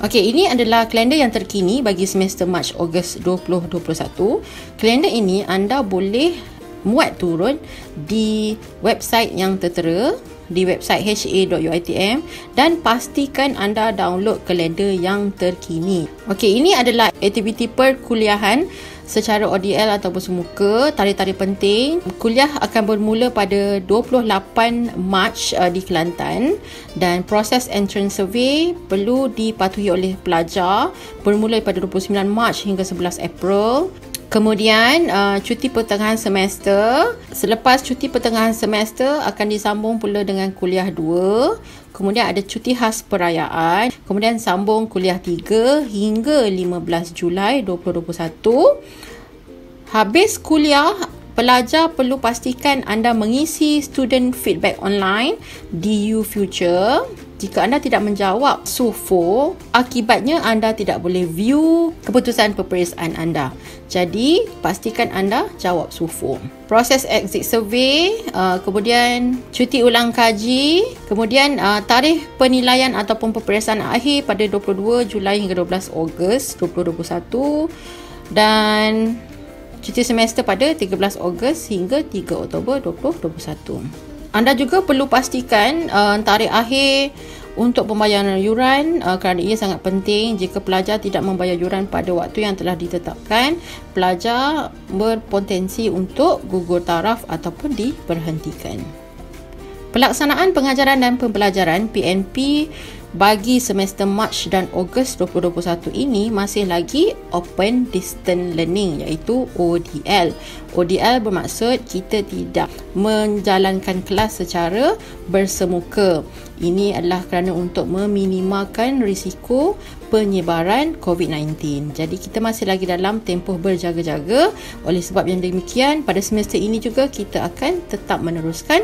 Okey, ini adalah kalender yang terkini bagi semester Mac Ogos 2021. Kalender ini anda boleh muat turun di website yang tertera, di website ha.uitm, dan pastikan anda download kalender yang terkini. Okey, ini adalah aktiviti perkuliahan secara ODL atau bersemuka, tarikh-tarikh penting. Kuliah akan bermula pada 28 Mac di Kelantan, dan proses entrance survey perlu dipatuhi oleh pelajar bermula pada 29 Mac hingga 11 April. Kemudian cuti pertengahan semester. Selepas cuti pertengahan semester akan disambung pula dengan kuliah 2. Kemudian ada cuti khas perayaan. Kemudian sambung kuliah 3 hingga 15 Julai 2021. Habis kuliah, pelajar perlu pastikan anda mengisi student feedback online di UFuture. Jika anda tidak menjawab SUFO, akibatnya anda tidak boleh view keputusan peperiksaan anda. Jadi, pastikan anda jawab SUFO. Proses exit survey, kemudian cuti ulang kaji, kemudian tarikh penilaian ataupun peperiksaan akhir pada 22 Julai hingga 12 Ogos 2021, dan cuti semester pada 13 Ogos hingga 3 Oktober 2021. Anda juga perlu pastikan tarikh akhir untuk pembayaran yuran, kerana ia sangat penting. Jika pelajar tidak membayar yuran pada waktu yang telah ditetapkan, pelajar berpotensi untuk gugur taraf ataupun diberhentikan. Pelaksanaan pengajaran dan pembelajaran PNP bagi semester Mac dan Ogos 2021 ini masih lagi Open Distance Learning, iaitu ODL. ODL bermaksud kita tidak menjalankan kelas secara bersemuka. Ini adalah kerana untuk meminimalkan risiko penyebaran COVID-19. Jadi kita masih lagi dalam tempoh berjaga-jaga. Oleh sebab yang demikian, pada semester ini juga kita akan tetap meneruskan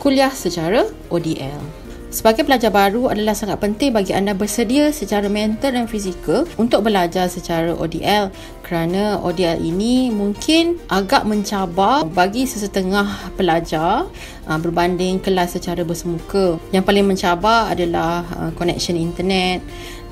kuliah secara ODL. Sebagai pelajar baru, adalah sangat penting bagi anda bersedia secara mental dan fizikal untuk belajar secara ODL, kerana ODL ini mungkin agak mencabar bagi sesetengah pelajar berbanding kelas secara bersemuka. Yang paling mencabar adalah connection internet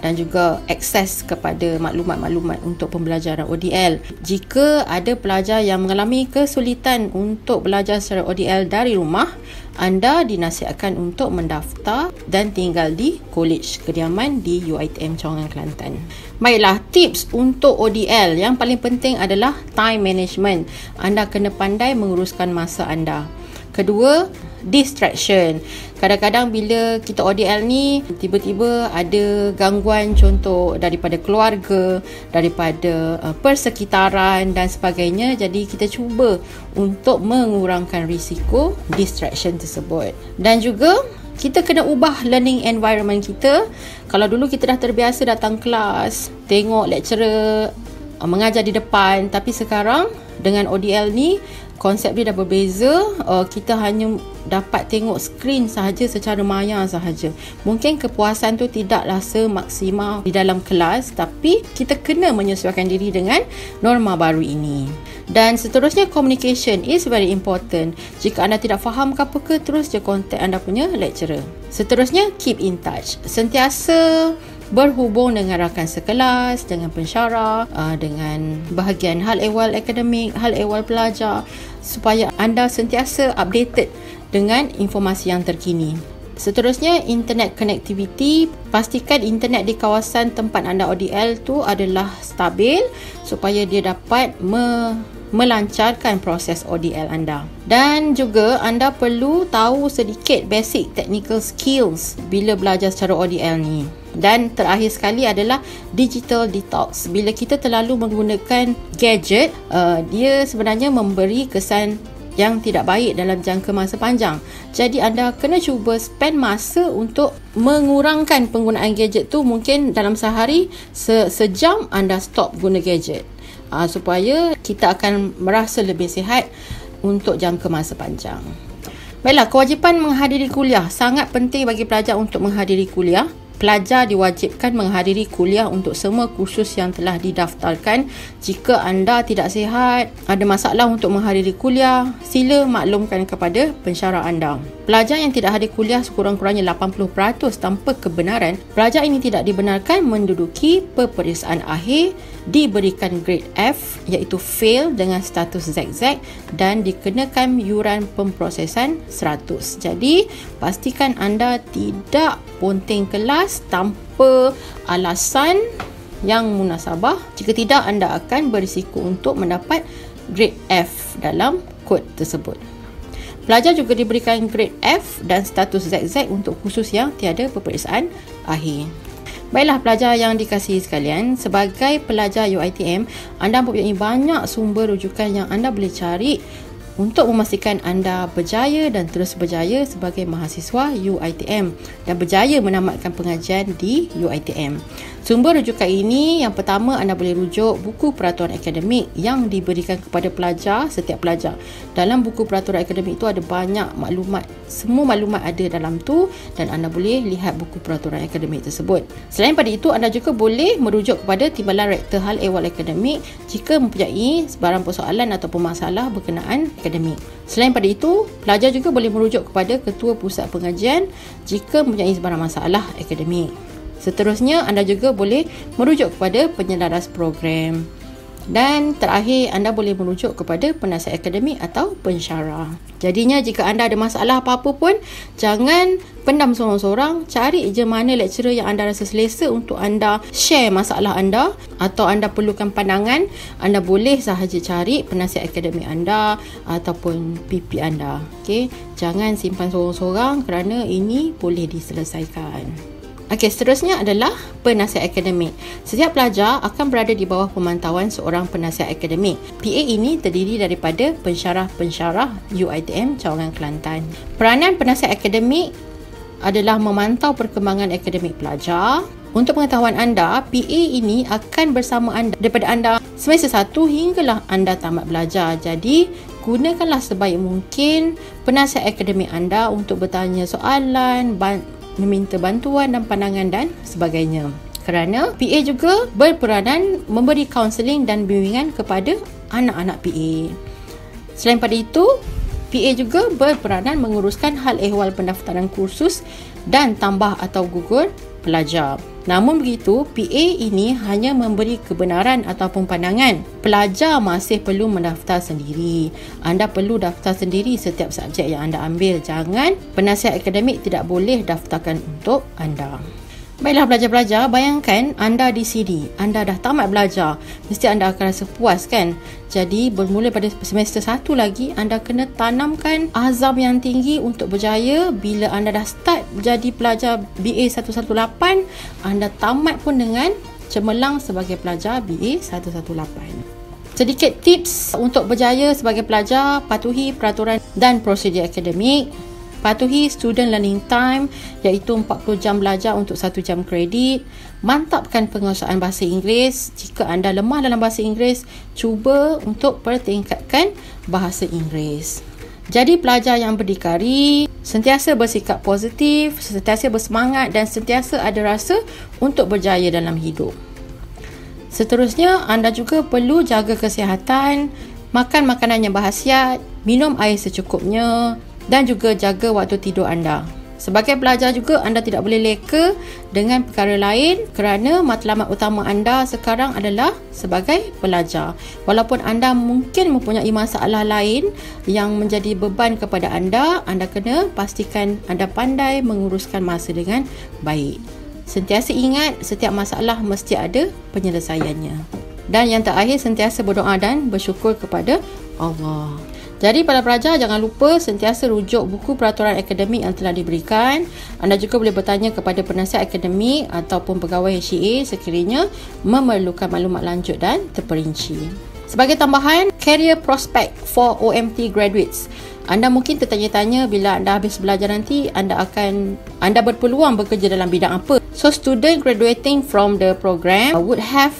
dan juga akses kepada maklumat-maklumat untuk pembelajaran ODL. Jika ada pelajar yang mengalami kesulitan untuk belajar secara ODL dari rumah, anda dinasihatkan untuk mendaftar dan tinggal di Kolej Kediaman di UiTM Cawangan, Kelantan. Baiklah, tips untuk ODL yang paling penting adalah time management. Anda kena pandai menguruskan masa anda. Kedua, distraction. Kadang-kadang bila kita ODL ni, tiba-tiba ada gangguan, contoh daripada keluarga, daripada persekitaran dan sebagainya. Jadi kita cuba untuk mengurangkan risiko distraction tersebut. Dan juga kita kena ubah learning environment kita. Kalau dulu kita dah terbiasa datang kelas, tengok lecturer mengajar di depan, tapi sekarang dengan ODL ni konsep dia dah berbeza. Kita hanya dapat tengok skrin sahaja secara maya sahaja. Mungkin kepuasan tu tidaklah semaksimal di dalam kelas, tapi kita kena menyesuaikan diri dengan norma baru ini. Dan seterusnya, communication is very important. Jika anda tidak faham ke-apa ke, terus je kontak anda punya lecturer. Seterusnya, keep in touch. Sentiasa berhubung dengan rakan sekelas, dengan pensyarah, dengan bahagian hal ehwal akademik, hal ehwal pelajar, supaya anda sentiasa updated dengan informasi yang terkini. Seterusnya, internet connectivity. Pastikan internet di kawasan tempat anda ODL tu adalah stabil supaya dia dapat melancarkan proses ODL anda. Dan juga anda perlu tahu sedikit basic technical skills bila belajar secara ODL ni. Dan terakhir sekali adalah digital detox. Bila kita terlalu menggunakan gadget, dia sebenarnya memberi kesan yang tidak baik dalam jangka masa panjang. Jadi anda kena cuba spend masa untuk mengurangkan penggunaan gadget tu. Mungkin dalam sehari sejam anda stop guna gadget, supaya kita akan merasa lebih sihat untuk jangka masa panjang. Baiklah, kewajipan menghadiri kuliah. Sangat penting bagi pelajar untuk menghadiri kuliah. Pelajar diwajibkan menghadiri kuliah untuk semua kursus yang telah didaftarkan. Jika anda tidak sihat, ada masalah untuk menghadiri kuliah, sila maklumkan kepada pensyarah anda. Pelajar yang tidak hadir kuliah sekurang-kurangnya 80% tanpa kebenaran, pelajar ini tidak dibenarkan menduduki peperiksaan akhir, diberikan grade F iaitu fail dengan status ZZ dan dikenakan yuran pemprosesan 100. Jadi, pastikan anda tidak ponteng kelas tanpa alasan yang munasabah. Jika tidak, anda akan berisiko untuk mendapat grade F dalam kod tersebut. Pelajar juga diberikan grade F dan status ZZ untuk kursus yang tiada peperiksaan akhir. Baiklah pelajar yang dikasihi sekalian, sebagai pelajar UiTM, anda mempunyai banyak sumber rujukan yang anda boleh cari untuk memastikan anda berjaya dan terus berjaya sebagai mahasiswa UiTM dan berjaya menamatkan pengajian di UiTM. Sumber rujukan ini, yang pertama, anda boleh rujuk buku peraturan akademik yang diberikan kepada pelajar, setiap pelajar. Dalam buku peraturan akademik itu ada banyak maklumat, semua maklumat ada dalam tu dan anda boleh lihat buku peraturan akademik tersebut. Selain pada itu, anda juga boleh merujuk kepada Timbalan Rektor Hal Ehwal Akademik jika mempunyai sebarang persoalan ataupun masalah berkenaan akademik. Selain pada itu, pelajar juga boleh merujuk kepada Ketua Pusat Pengajian jika mempunyai sebarang masalah akademik. Seterusnya, anda juga boleh merujuk kepada penyelaras program. Dan terakhir, anda boleh merujuk kepada penasihat akademik atau pensyarah. Jadinya, jika anda ada masalah apa-apa pun, jangan pendam seorang-seorang. Cari je mana lecturer yang anda rasa selesa untuk anda share masalah anda atau anda perlukan pandangan. Anda boleh sahaja cari penasihat akademik anda ataupun PP anda. Okay? Jangan simpan seorang-seorang kerana ini boleh diselesaikan. Okey, seterusnya adalah penasihat akademik. Setiap pelajar akan berada di bawah pemantauan seorang penasihat akademik. PA ini terdiri daripada pensyarah-pensyarah UiTM Cawangan Kelantan. Peranan penasihat akademik adalah memantau perkembangan akademik pelajar. Untuk pengetahuan anda, PA ini akan bersama anda daripada anda semester 1 hinggalah anda tamat belajar. Jadi, gunakanlah sebaik mungkin penasihat akademik anda untuk bertanya soalan, meminta bantuan dan pandangan dan sebagainya. Kerana PA juga berperanan memberi kaunseling dan bimbingan kepada anak-anak PA. Selain pada itu, PA juga berperanan menguruskan hal ehwal pendaftaran kursus dan tambah atau gugur pelajar. Namun begitu, PA ini hanya memberi kebenaran ataupun pandangan. Pelajar masih perlu mendaftar sendiri. Anda perlu daftar sendiri setiap subjek yang anda ambil. Jangan penasihat akademik tidak boleh daftarkan untuk anda. Baiklah pelajar-pelajar, bayangkan anda di sini, anda dah tamat belajar, mesti anda akan rasa puas kan? Jadi bermula pada semester 1 lagi, anda kena tanamkan azam yang tinggi untuk berjaya. Bila anda dah start jadi pelajar BA 118, anda tamat pun dengan cemerlang sebagai pelajar BA 118. Sedikit tips untuk berjaya sebagai pelajar: patuhi peraturan dan prosedur akademik. Patuhi student learning time iaitu 40 jam belajar untuk 1 jam kredit. Mantapkan penguasaan bahasa Inggeris. Jika anda lemah dalam bahasa Inggeris, cuba untuk pertingkatkan bahasa Inggeris. Jadi pelajar yang berdikari, sentiasa bersikap positif, sentiasa bersemangat dan sentiasa ada rasa untuk berjaya dalam hidup. Seterusnya, anda juga perlu jaga kesihatan, makan makanan yang berkhasiat, minum air secukupnya dan juga jaga waktu tidur anda. Sebagai pelajar juga, anda tidak boleh leka dengan perkara lain kerana matlamat utama anda sekarang adalah sebagai pelajar. Walaupun anda mungkin mempunyai masalah lain yang menjadi beban kepada anda kena pastikan anda pandai menguruskan masa dengan baik. Sentiasa ingat, setiap masalah mesti ada penyelesaiannya. Dan yang terakhir, sentiasa berdoa dan bersyukur kepada Allah. Jadi para pelajar, jangan lupa sentiasa rujuk buku peraturan akademik yang telah diberikan. Anda juga boleh bertanya kepada penasihat akademik ataupun pegawai HCA sekiranya memerlukan maklumat lanjut dan terperinci. Sebagai tambahan, career prospect for OMT graduates. Anda mungkin tertanya-tanya bila anda habis belajar nanti, anda berpeluang bekerja dalam bidang apa. So, student graduating from the program would have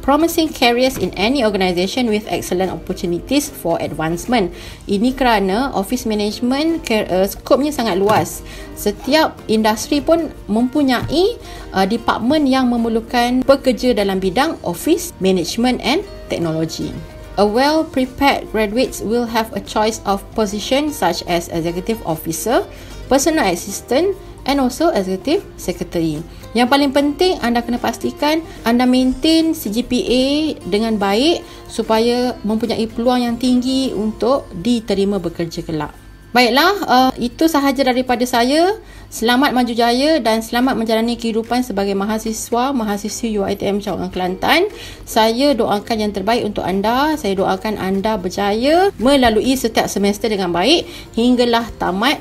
promising careers in any organisation with excellent opportunities for advancement. Ini kerana office management skopnya sangat luas. Setiap industri pun mempunyai department yang memerlukan pekerja dalam bidang office management and technology. A well-prepared graduates will have a choice of position such as executive officer, personal assistant and also executive secretary. Yang paling penting, anda kena pastikan anda maintain CGPA dengan baik supaya mempunyai peluang yang tinggi untuk diterima bekerja kelak. Baiklah, itu sahaja daripada saya. Selamat maju jaya dan selamat menjalani kehidupan sebagai mahasiswi UiTM Cawangan Kelantan. Saya doakan yang terbaik untuk anda. Saya doakan anda berjaya melalui setiap semester dengan baik hinggalah tamat.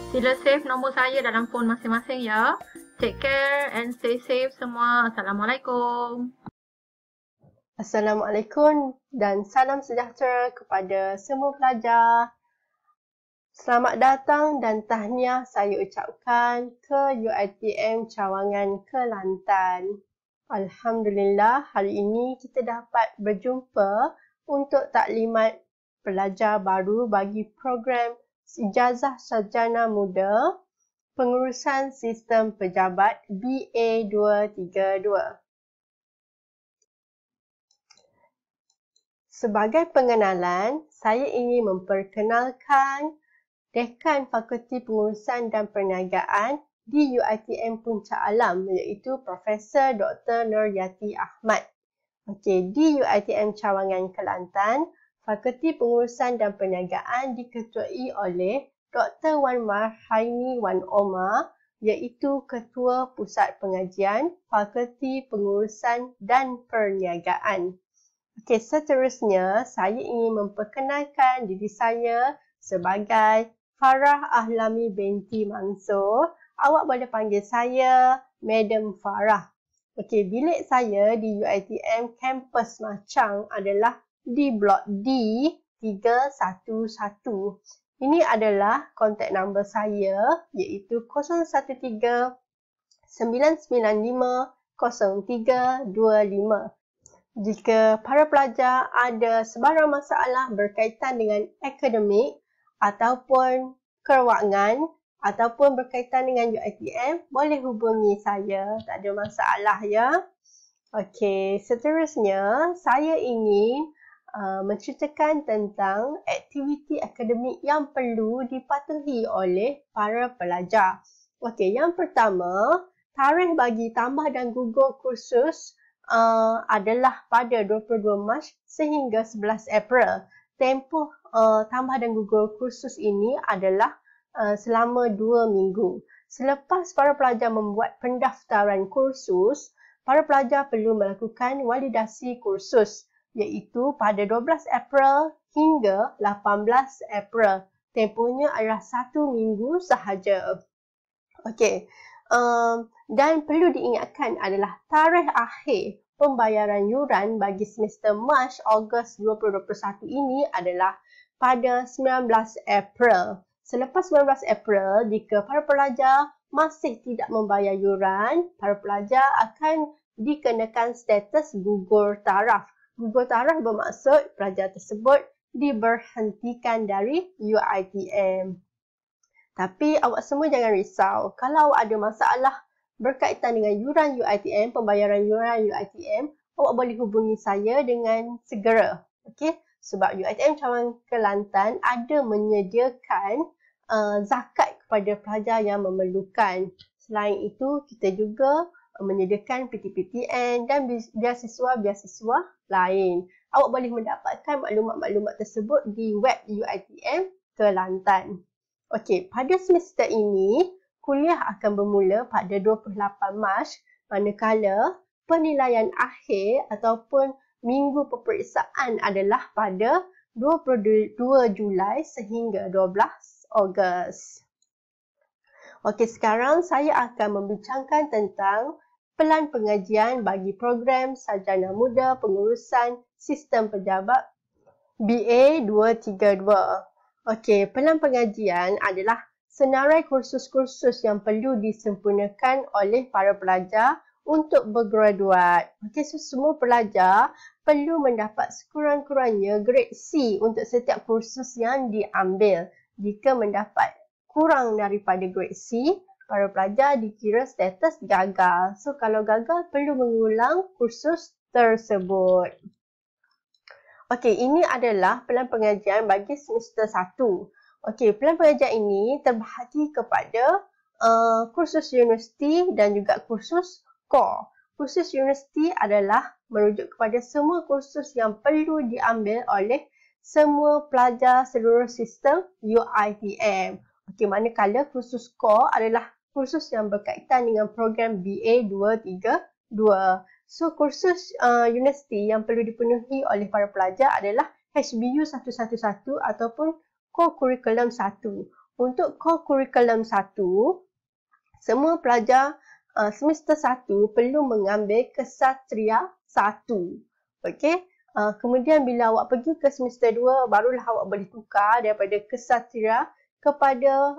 Sila save nombor saya dalam phone masing-masing ya. Take care and stay safe semua. Assalamualaikum. Assalamualaikum dan salam sejahtera kepada semua pelajar. Selamat datang dan tahniah saya ucapkan ke UiTM Cawangan Kelantan. Alhamdulillah, hari ini kita dapat berjumpa untuk taklimat pelajar baru bagi program Ijazah Sarjana Muda Pengurusan Sistem Pejabat BA 232. Sebagai pengenalan, saya ingin memperkenalkan Dekan Fakulti Pengurusan dan Perniagaan di UiTM Puncak Alam iaitu Profesor Dr. Nuryati Ahmad. Okey, di UiTM Cawangan Kelantan, Fakulti Pengurusan dan Perniagaan diketuai oleh Dr. Wan Marhaini Wan Omar iaitu Ketua Pusat Pengajian Fakulti Pengurusan dan Perniagaan. Okey, seterusnya saya ingin memperkenalkan diri saya sebagai Farah Ahlami binti Mansur. Awak boleh panggil saya Madam Farah. Okey, bilik saya di UiTM Kampus Machang adalah di Blok D 311. Ini adalah kontak nombor saya iaitu 013-995-0325. Jika para pelajar ada sebarang masalah berkaitan dengan akademik ataupun kewangan ataupun berkaitan dengan UiTM, boleh hubungi saya. Tak ada masalah ya. Okey, seterusnya saya ingin menceritakan tentang aktiviti akademik yang perlu dipatuhi oleh para pelajar. Okey, yang pertama, tarikh bagi tambah dan gugur kursus adalah pada 22 Mac sehingga 11 April. Tempoh tambah dan gugur kursus ini adalah selama 2 minggu. Selepas para pelajar membuat pendaftaran kursus, para pelajar perlu melakukan validasi kursus iaitu pada 12 April hingga 18 April. Tempohnya adalah 1 minggu sahaja. Okey. Dan perlu diingatkan adalah tarikh akhir pembayaran yuran bagi semester Mac Ogos 2021 ini adalah pada 19 April. Selepas 19 April, jika para pelajar masih tidak membayar yuran, para pelajar akan dikenakan status gugur taraf. Gugur taraf bermaksud pelajar tersebut diberhentikan dari UiTM. Tapi awak semua jangan risau. Kalau awak ada masalah berkaitan dengan yuran UiTM, pembayaran yuran UiTM, awak boleh hubungi saya dengan segera. Okey? Sebab UiTM Cawangan Kelantan ada menyediakan zakat kepada pelajar yang memerlukan. Selain itu, kita juga menyediakan PTPTN dan beasiswa-beasiswa lain. Awak boleh mendapatkan maklumat-maklumat tersebut di web UiTM Kelantan. Okey, pada semester ini, kuliah akan bermula pada 28 Mac, manakala penilaian akhir ataupun minggu peperiksaan adalah pada 22 Julai sehingga 12 Ogos. Okey, sekarang saya akan membincangkan tentang pelan pengajian bagi program Sarjana Muda Pengurusan Sistem Pejabat BA 232. Okey, pelan pengajian adalah senarai kursus-kursus yang perlu disempurnakan oleh para pelajar untuk bergraduat. Okey, so semua pelajar perlu mendapat sekurang-kurangnya grade C untuk setiap kursus yang diambil. Jika mendapat kurang daripada grade C, para pelajar dikira status gagal. So kalau gagal, perlu mengulang kursus tersebut. Okey, ini adalah pelan pengajian bagi semester 1. Okey, pelan pengajian ini terbahagi kepada kursus universiti dan juga kursus core. Kursus universiti adalah merujuk kepada semua kursus yang perlu diambil oleh semua pelajar seluruh sistem UiTM. Okey, manakala kursus core adalah kursus yang berkaitan dengan program BA 232. So, kursus universiti yang perlu dipenuhi oleh para pelajar adalah HBU 111 ataupun Core Curriculum 1. Untuk Core Curriculum 1, semua pelajar semester 1 perlu mengambil Kesatria 1. Okey. Kemudian bila awak pergi ke semester 2, barulah awak boleh tukar daripada Kesatria kepada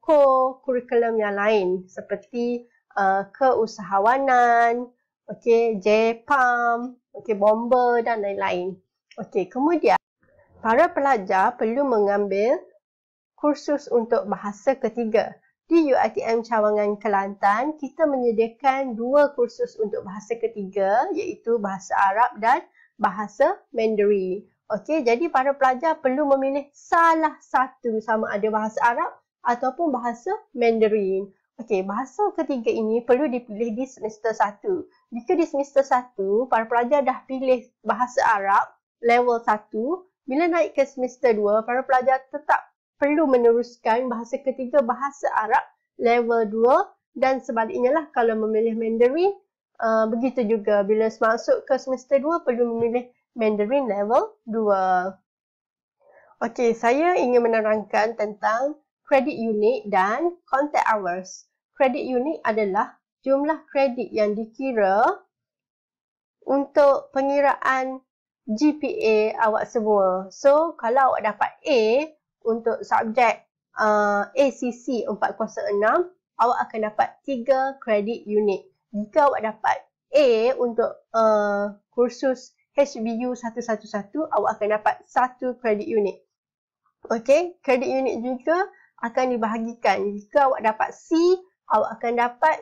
core curriculum yang lain seperti keusahawanan, okey, JPAM, okey, bomber dan lain-lain. Okey, kemudian para pelajar perlu mengambil kursus untuk bahasa ketiga. Di UiTM Cawangan Kelantan, kita menyediakan 2 kursus untuk bahasa ketiga, iaitu bahasa Arab dan bahasa Mandarin. Okey, jadi para pelajar perlu memilih salah satu, sama ada bahasa Arab ataupun bahasa Mandarin. Okey, bahasa ketiga ini perlu dipilih di semester 1. Jika di semester 1, para pelajar dah pilih bahasa Arab level 1, bila naik ke semester 2, para pelajar tetap perlu meneruskan bahasa ketiga bahasa Arab level 2 dan sebaliknya lah kalau memilih Mandarin, begitu juga bila masuk ke semester 2 perlu memilih Mandarin level 2. Okey, saya ingin menerangkan tentang kredit unit dan contact hours. Kredit unit adalah jumlah kredit yang dikira untuk pengiraan GPA awak semua. So, kalau awak dapat A untuk subjek ACC 406, awak akan dapat 3 kredit unit. Jika awak dapat A untuk kursus HBU 111, awak akan dapat 1 kredit unit. Okey, kredit unit juga akan dibahagikan. Jika awak dapat C, awak akan dapat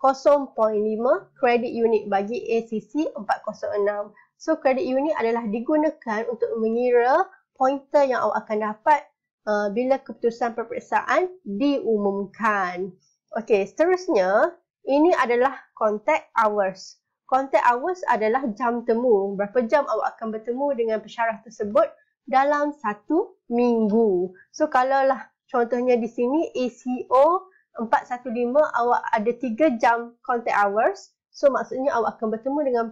0.5 kredit unit bagi ACC 406. So, kredit unit adalah digunakan untuk mengira pointer yang awak akan dapat bila keputusan peperiksaan diumumkan. Okey, seterusnya, ini adalah contact hours. Contact hours adalah jam temu. Berapa jam awak akan bertemu dengan pensyarah tersebut dalam 1 minggu. So, kalaulah contohnya di sini ACO 415, awak ada 3 jam contact hours. So, maksudnya awak akan bertemu dengan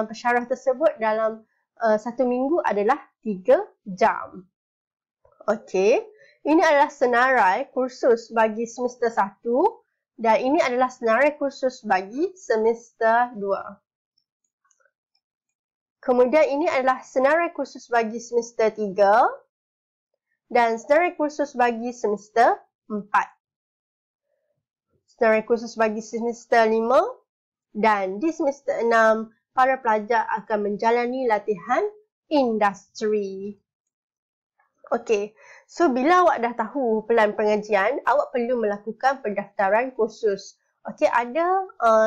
pensyarah tersebut dalam 1 minggu adalah 3 jam. Okey, ini adalah senarai kursus bagi semester 1. Dan ini adalah senarai kursus bagi semester 2. Kemudian ini adalah senarai kursus bagi semester 3 dan senarai kursus bagi semester 4. Senarai kursus bagi semester 5 dan di semester 6 para pelajar akan menjalani latihan industri. Okey, so bila awak dah tahu pelan pengajian, awak perlu melakukan pendaftaran kursus. Okey, ada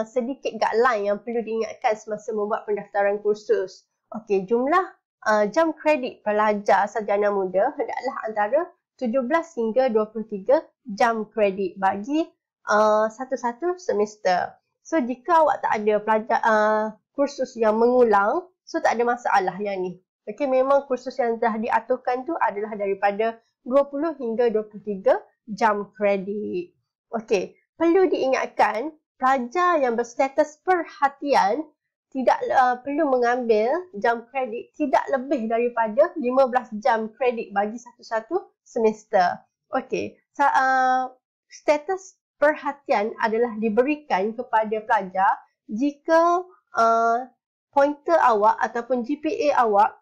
sedikit guideline yang perlu diingatkan semasa membuat pendaftaran kursus. Okey, jumlah jam kredit pelajar sarjana muda hendaklah antara 17 hingga 23 jam kredit bagi satu-satu semester. So, jika awak tak ada pelajar kursus yang mengulang, so tak ada masalah yang ni. Okey, memang kursus yang dah diaturkan tu adalah daripada 20 hingga 23 jam kredit. Okey, perlu diingatkan pelajar yang berstatus perhatian tidak perlu mengambil jam kredit tidak lebih daripada 15 jam kredit bagi satu-satu semester. Okey, status perhatian adalah diberikan kepada pelajar jika pointer awak ataupun GPA awak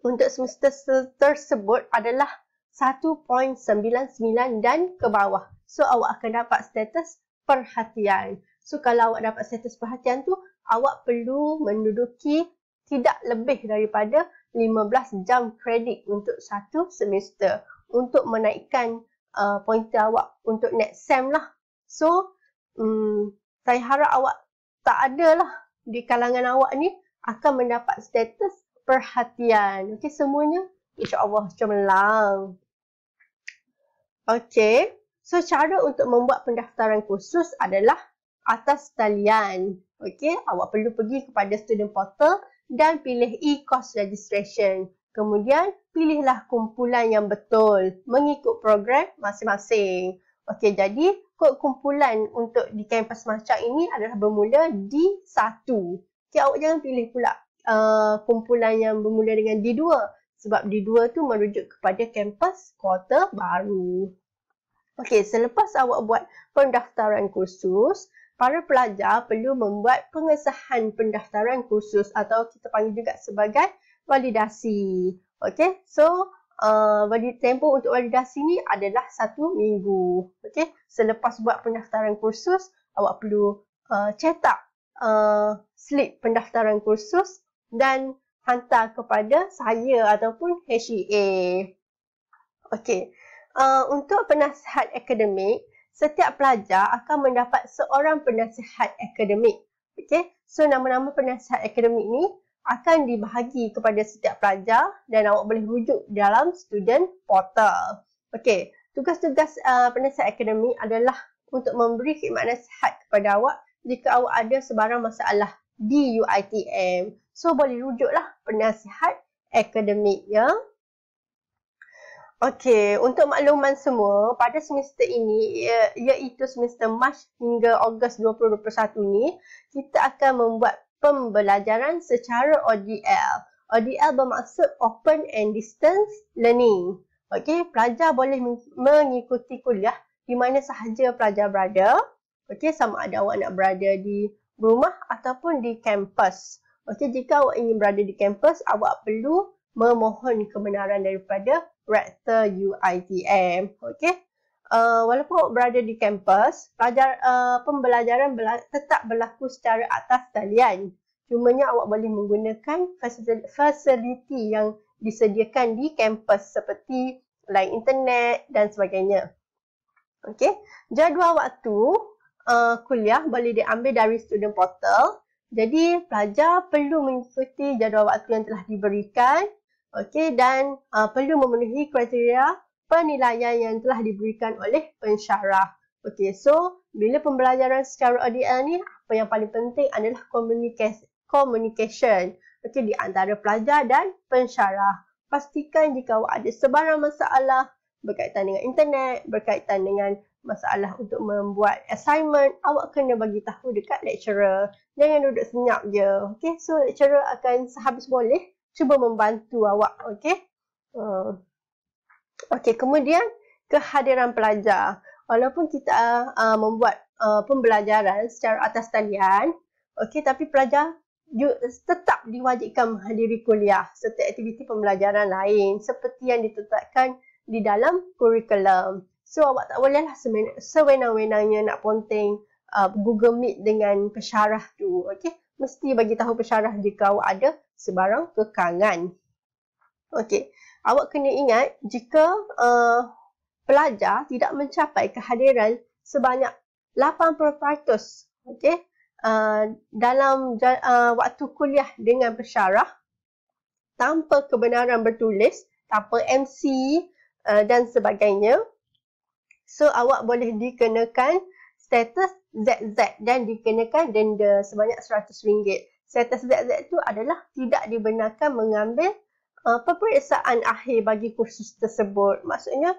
untuk semester tersebut adalah 1.99 dan ke bawah. So, awak akan dapat status perhatian. So kalau awak dapat status perhatian tu, awak perlu menduduki tidak lebih daripada 15 jam kredit untuk satu semester untuk menaikkan pointer awak untuk next sem lah. So saya harap awak tak adalah di kalangan awak ni akan mendapat status perhatian. Okey, semuanya insya-Allah cemerlang. Okey, so cara untuk membuat pendaftaran kursus adalah atas talian. Okey, awak perlu pergi kepada student portal dan pilih e-course registration. Kemudian pilihlah kumpulan yang betul mengikut program masing-masing. Okey, jadi kod kumpulan untuk di kampus Macang ini adalah bermula D1. Okey, awak jangan pilih pula kumpulan yang bermula dengan D2 sebab D2 tu merujuk kepada kampus Kota Baru. Okey, selepas awak buat pendaftaran kursus, para pelajar perlu membuat pengesahan pendaftaran kursus atau kita panggil juga sebagai validasi. Okey, so tempoh untuk validasi ni adalah 1 minggu. Okey, selepas buat pendaftaran kursus, awak perlu cetak slip pendaftaran kursus dan hantar kepada saya ataupun HEA. Okey, untuk penasihat akademik, setiap pelajar akan mendapat seorang penasihat akademik. Okey, so nama-nama penasihat akademik ni akan dibahagi kepada setiap pelajar dan awak boleh rujuk dalam student portal. Okey, tugas-tugas penasihat akademik adalah untuk memberi khidmat nasihat kepada awak jika awak ada sebarang masalah di UiTM. So boleh rujuklah penasihat akademik ya. Okey, untuk makluman semua, pada semester ini iaitu semester Mac hingga Ogos 2021 ni, kita akan membuat pembelajaran secara ODL. ODL bermaksud Open and Distance Learning. Okey, pelajar boleh mengikuti kuliah di mana sahaja pelajar berada. Okey, sama ada awak nak berada di rumah ataupun di kampus. Okey, jika awak ingin berada di kampus, awak perlu memohon kebenaran daripada Rektor UiTM. Okey. Walaupun awak berada di kampus, pembelajaran tetap berlaku secara atas talian. Cumanya awak boleh menggunakan fasiliti yang disediakan di kampus seperti line internet dan sebagainya. Okey. Jadual waktu kuliah boleh diambil dari student portal. Jadi pelajar perlu mengikuti jadual waktu yang telah diberikan. Okey, dan perlu memenuhi kriteria penilaian yang telah diberikan oleh pensyarah. Okey, so bila pembelajaran secara ODL ni, apa yang paling penting adalah communication. Okey, di antara pelajar dan pensyarah. Pastikan jika awak ada sebarang masalah berkaitan dengan internet, berkaitan dengan masalah untuk membuat assignment, awak kena bagi tahu dekat lecturer. Jangan duduk senyap je. Okey, so lecturer akan sehabis boleh cuba membantu awak. Okey. Okey, kemudian kehadiran pelajar. Walaupun kita membuat pembelajaran secara atas talian, okey, tapi pelajar tetap diwajibkan menghadiri kuliah serta aktiviti pembelajaran lain seperti yang ditetapkan di dalam kurikulum. So awak tak bolehlah sewenang-wenangnya nak ponteng Google Meet dengan pensyarah tu. Okey, mesti bagi tahu pensyarah jika awak ada sebarang kekangan. Okey, awak kena ingat jika pelajar tidak mencapai kehadiran sebanyak 80%, okey, dalam waktu kuliah dengan pensyarah tanpa kebenaran bertulis, tanpa MC dan sebagainya, so awak boleh dikenakan status ZZ dan dikenakan denda sebanyak RM100. Status ZZ itu adalah tidak dibenarkan mengambil peperiksaan akhir bagi kursus tersebut. Maksudnya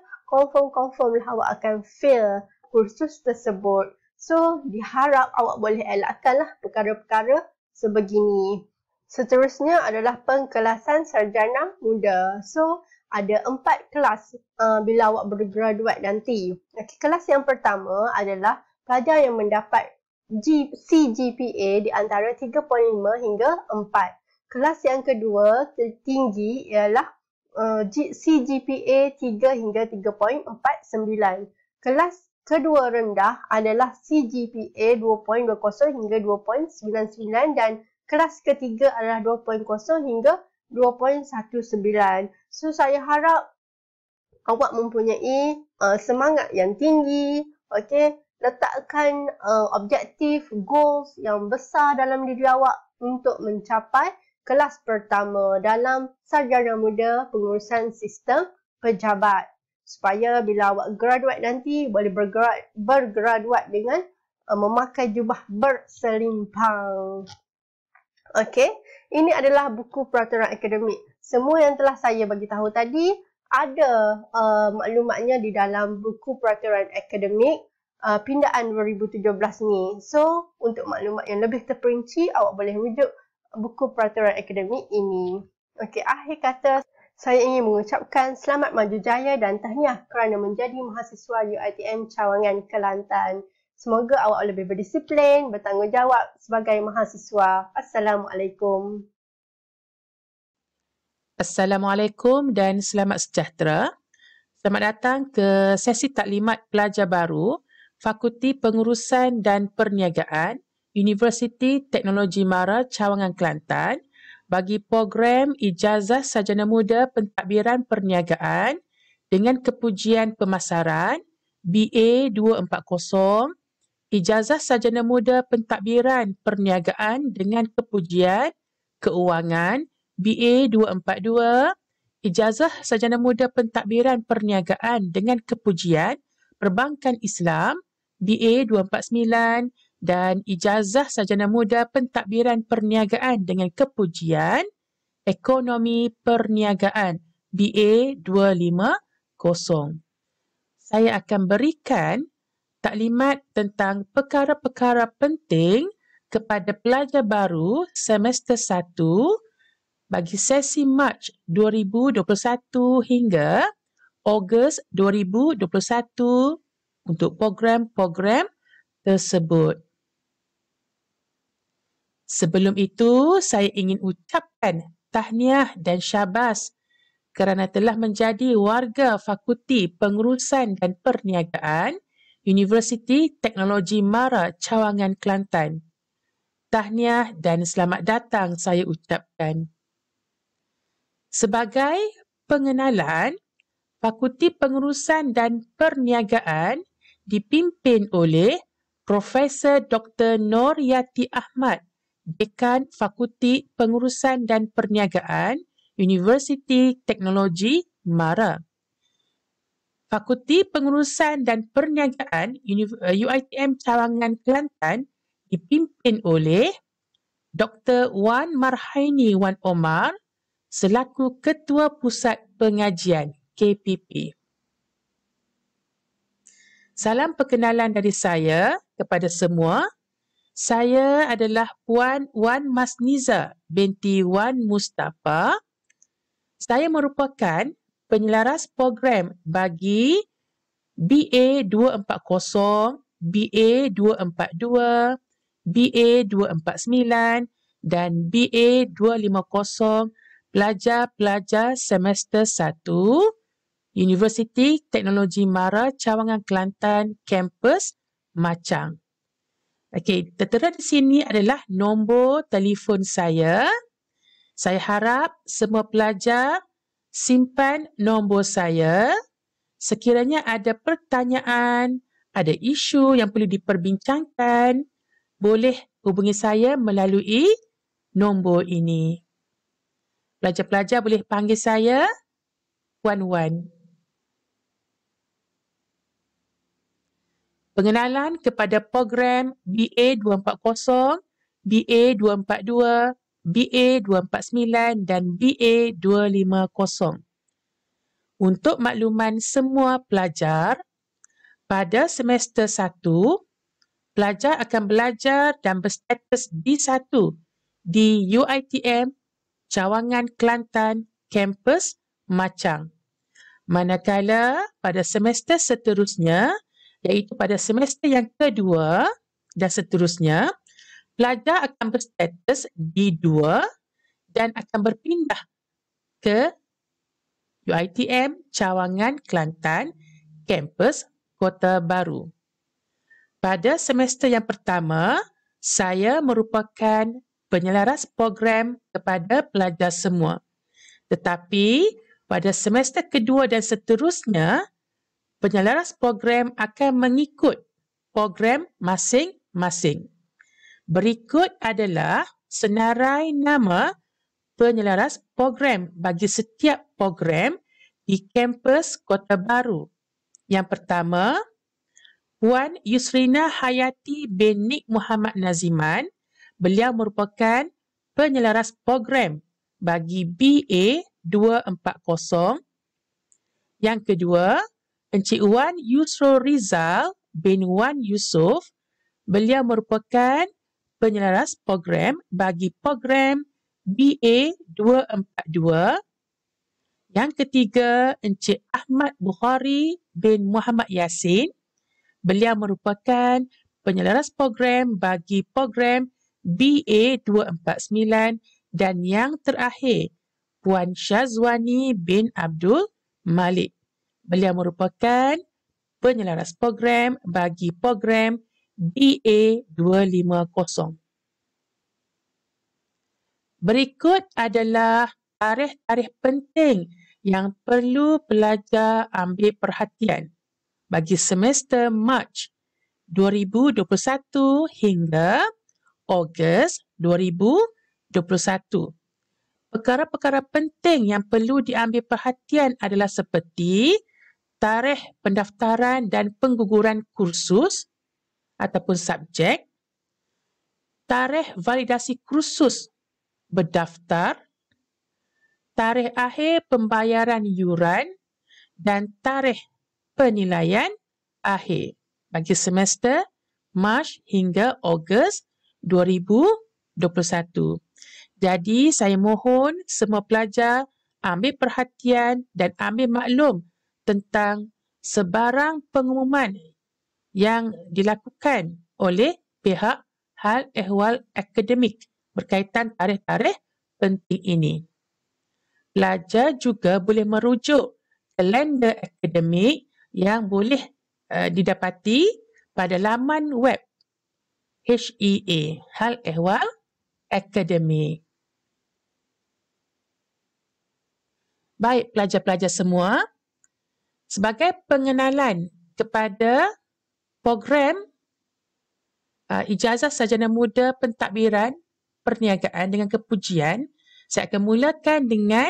confirm lah awak akan fail kursus tersebut. So diharap awak boleh elakkanlah perkara-perkara sebegini. Seterusnya adalah pengkelasan sarjana muda. So ada 4 kelas bila awak bergraduate nanti. Okay, kelas yang pertama adalah pelajar yang mendapat CGPA di antara 3.5 hingga 4. Kelas yang kedua tertinggi ialah CGPA 3 hingga 3.49. Kelas kedua rendah adalah CGPA 2.20 hingga 2.99 dan kelas ketiga adalah 2.0 hingga 2.19. So saya harap awak mempunyai semangat yang tinggi, okey, letakkan objektif, goals yang besar dalam diri awak untuk mencapai kelas pertama dalam sarjana muda pengurusan sistem pejabat. Supaya bila awak graduate nanti boleh bergraduate dengan memakai jubah berselimpang. Okey, ini adalah buku peraturan akademik. Semua yang telah saya bagi tahu tadi ada maklumatnya di dalam buku peraturan akademik pindaan 2017 ni. So, untuk maklumat yang lebih terperinci, awak boleh rujuk buku peraturan akademik ini. Okey, akhir kata saya ingin mengucapkan selamat maju jaya dan tahniah kerana menjadi mahasiswa UiTM Cawangan Kelantan. Semoga awak lebih berdisiplin, bertanggungjawab sebagai mahasiswa. Assalamualaikum. Assalamualaikum dan selamat sejahtera. Selamat datang ke sesi taklimat pelajar baru Fakulti Pengurusan dan Perniagaan Universiti Teknologi Mara Cawangan Kelantan bagi program Ijazah Sarjana Muda Pentadbiran Perniagaan dengan kepujian pemasaran BA 240, Ijazah Sarjana Muda Pentadbiran Perniagaan dengan kepujian keuangan BA 242, Ijazah Sarjana Muda Pentadbiran Perniagaan dengan kepujian Perbankan Islam BA 249 dan Ijazah Sarjana Muda Pentadbiran Perniagaan dengan kepujian Ekonomi Perniagaan BA 250. Saya akan berikan taklimat tentang perkara-perkara penting kepada pelajar baru semester 1 bagi sesi Mac 2021 hingga Ogos 2021 untuk program-program tersebut. Sebelum itu, saya ingin ucapkan tahniah dan syabas kerana telah menjadi warga Fakulti Pengurusan dan Perniagaan Universiti Teknologi Mara Cawangan Kelantan. Tahniah dan selamat datang saya ucapkan. Sebagai pengenalan, Fakulti Pengurusan dan Perniagaan dipimpin oleh Profesor Dr. Nur Yati Ahmad, Dekan Fakulti Pengurusan dan Perniagaan Universiti Teknologi Mara. Fakulti Pengurusan dan Perniagaan UiTM Cawangan Kelantan dipimpin oleh Dr. Wan Marhaini Wan Omar selaku Ketua Pusat Pengajian KPP. Salam perkenalan dari saya kepada semua. Saya adalah Puan Wan Masniza binti Wan Mustafa. Saya merupakan penyelaras program bagi BA 240, BA 242, BA 249 dan BA 250 pelajar-pelajar semester 1 Universiti Teknologi Mara Cawangan Kelantan, kampus Machang. Okey, tertera di sini adalah nombor telefon saya. Saya harap semua pelajar simpan nombor saya. Sekiranya ada pertanyaan, ada isu yang perlu diperbincangkan, boleh hubungi saya melalui nombor ini. Pelajar-pelajar boleh panggil saya Puan Wan. Pengenalan kepada program BA 240, BA 242, BA 249 dan BA 250. Untuk makluman semua pelajar, pada semester 1, pelajar akan belajar dan berstatus D1 di UiTM Cawangan Kelantan, kampus Machang. Manakala pada semester seterusnya, iaitu pada semester yang kedua dan seterusnya, pelajar akan berstatus D2 dan akan berpindah ke UiTM Cawangan Kelantan, kampus Kota Baru. Pada semester yang pertama, saya merupakan penyelaras program kepada pelajar semua. Tetapi pada semester kedua dan seterusnya, penyelaras program akan mengikut program masing-masing. Berikut adalah senarai nama penyelaras program bagi setiap program di kampus Kota Baru. Yang pertama, Puan Yusrina Hayati bin Nik Muhammad Naziman. Beliau merupakan penyelaras program bagi BA 240. Yang kedua, Encik Wan Yusro Rizal bin Wan Yusof. Beliau merupakan penyelaras program bagi program BA 242. Yang ketiga, Encik Ahmad Bukhari bin Muhammad Yasin. Beliau merupakan penyelaras program bagi program BA 249. Dan yang terakhir, Puan Syazwani bin Abdul Malik. Beliau merupakan penyelaras program bagi program BA 250. Berikut adalah tarikh-tarikh penting yang perlu pelajar ambil perhatian bagi semester Mac 2021 hingga Ogos 2021. Perkara-perkara penting yang perlu diambil perhatian adalah seperti tarikh pendaftaran dan pengguguran kursus ataupun subjek, tarikh validasi kursus berdaftar, tarikh akhir pembayaran yuran dan tarikh penilaian akhir bagi semester Mac hingga Ogos 2021. Jadi saya mohon semua pelajar ambil perhatian dan ambil maklum tentang sebarang pengumuman yang dilakukan oleh pihak hal ehwal akademik berkaitan tarikh-tarikh penting ini. Pelajar juga boleh merujuk kalender akademik yang boleh didapati pada laman web HEA, Hal Ehwal Akademik. Baik pelajar-pelajar semua, sebagai pengenalan kepada program Ijazah Sarjana Muda Pentadbiran Perniagaan dengan Kepujian, saya akan mulakan dengan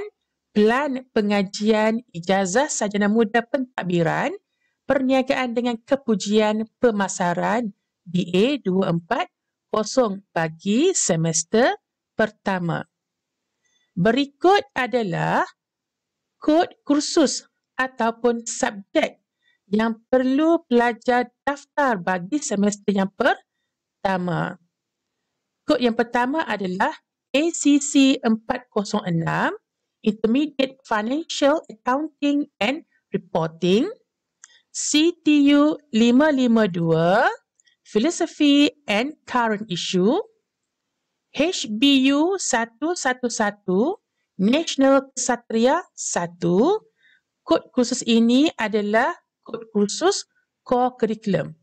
Pelan Pengajian Ijazah Sarjana Muda Pentadbiran Perniagaan dengan Kepujian Pemasaran BA 240 bagi semester pertama. Berikut adalah kod kursus ataupun subjek yang perlu pelajar daftar bagi semester yang pertama. Kod yang pertama adalah ACC 406, Intermediate Financial Accounting and Reporting, CTU 552, Philosophy and Current Issue, HBU 111, National Ksatria 1. Kod kursus ini adalah kod kursus core curriculum.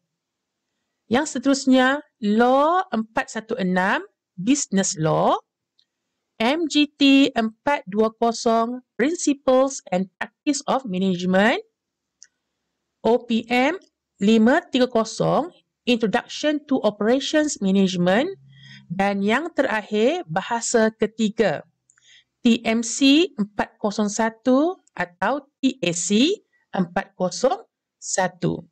Yang seterusnya, Law 416, Business Law, MGT 420, Principles and Practice of Management, OPM 530, Introduction to Operations Management, dan yang terakhir, bahasa ketiga, TMC 401 atau TAC 401.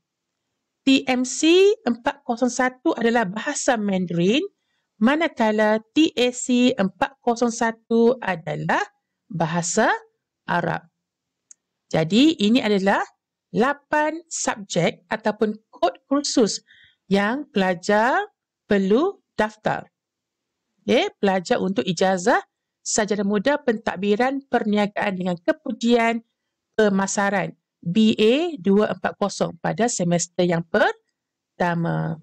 TMC 401 adalah bahasa Mandarin, manakala TAC 401 adalah bahasa Arab. Jadi ini adalah 8 subjek ataupun kod kursus yang pelajar perlu daftar. Okay, pelajar untuk ijazah Sarjana Muda Pentadbiran Perniagaan dengan Kepujian Pemasaran BA 240 pada semester yang pertama.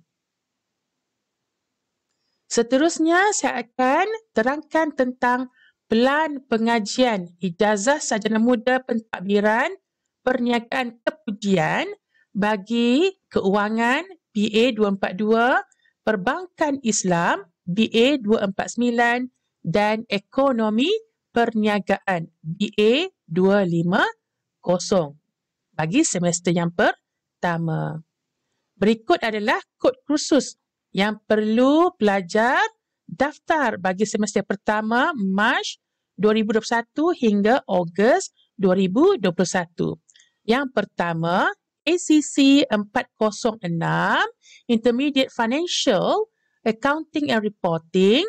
Seterusnya saya akan terangkan tentang pelan pengajian Ijazah Sarjana Muda Pentadbiran Perniagaan Kepujian bagi keuangan BA 242, perbankan Islam BA 249 dan ekonomi perniagaan BA 250 bagi semester yang pertama. Berikut adalah kod kursus yang perlu pelajar daftar bagi semester pertama Mac 2021 hingga Ogos 2021. Yang pertama, ACC 406, Intermediate Financial Accounting and Reporting,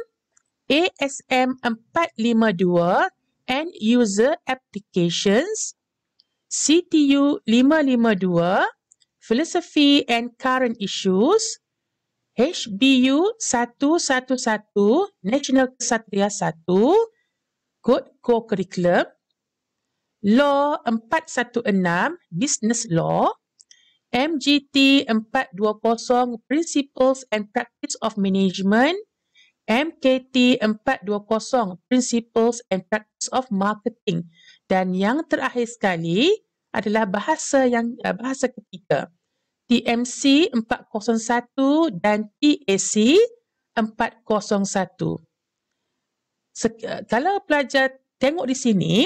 ASM 452, End User Applications, CTU 552, Philosophy and Current Issues, HBU 111, National Kesatria 1, Kod Co-Curriculum, Law 416, Business Law, MGT 420, Principles and Practice of Management, MKT 420, Principles and Practice of Marketing. Dan yang terakhir sekali adalah bahasa ketiga, TMC 401 dan TAC 401. Kalau pelajar tengok di sini,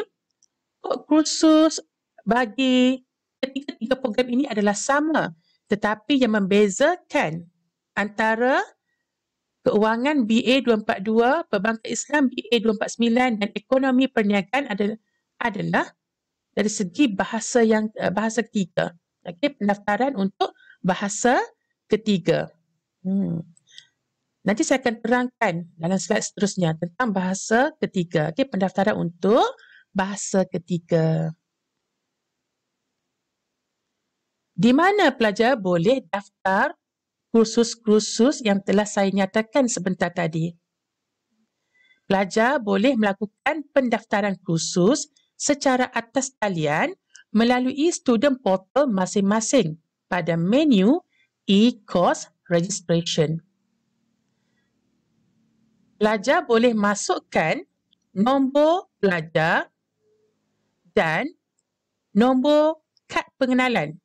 kod kursus bagi ketiga program ini adalah sama, tetapi yang membezakan antara keuangan BA 242, perbankan Islam BA 249 dan ekonomi perniagaan adalah dari segi bahasa ketiga. Okey, pendaftaran untuk bahasa ketiga. Nanti saya akan terangkan dalam slide seterusnya tentang bahasa ketiga. Okey, pendaftaran untuk bahasa ketiga. Di mana pelajar boleh daftar kursus-kursus yang telah saya nyatakan sebentar tadi? Pelajar boleh melakukan pendaftaran kursus secara atas talian melalui student portal masing-masing pada menu e-course registration. Pelajar boleh masukkan nombor pelajar dan nombor kad pengenalan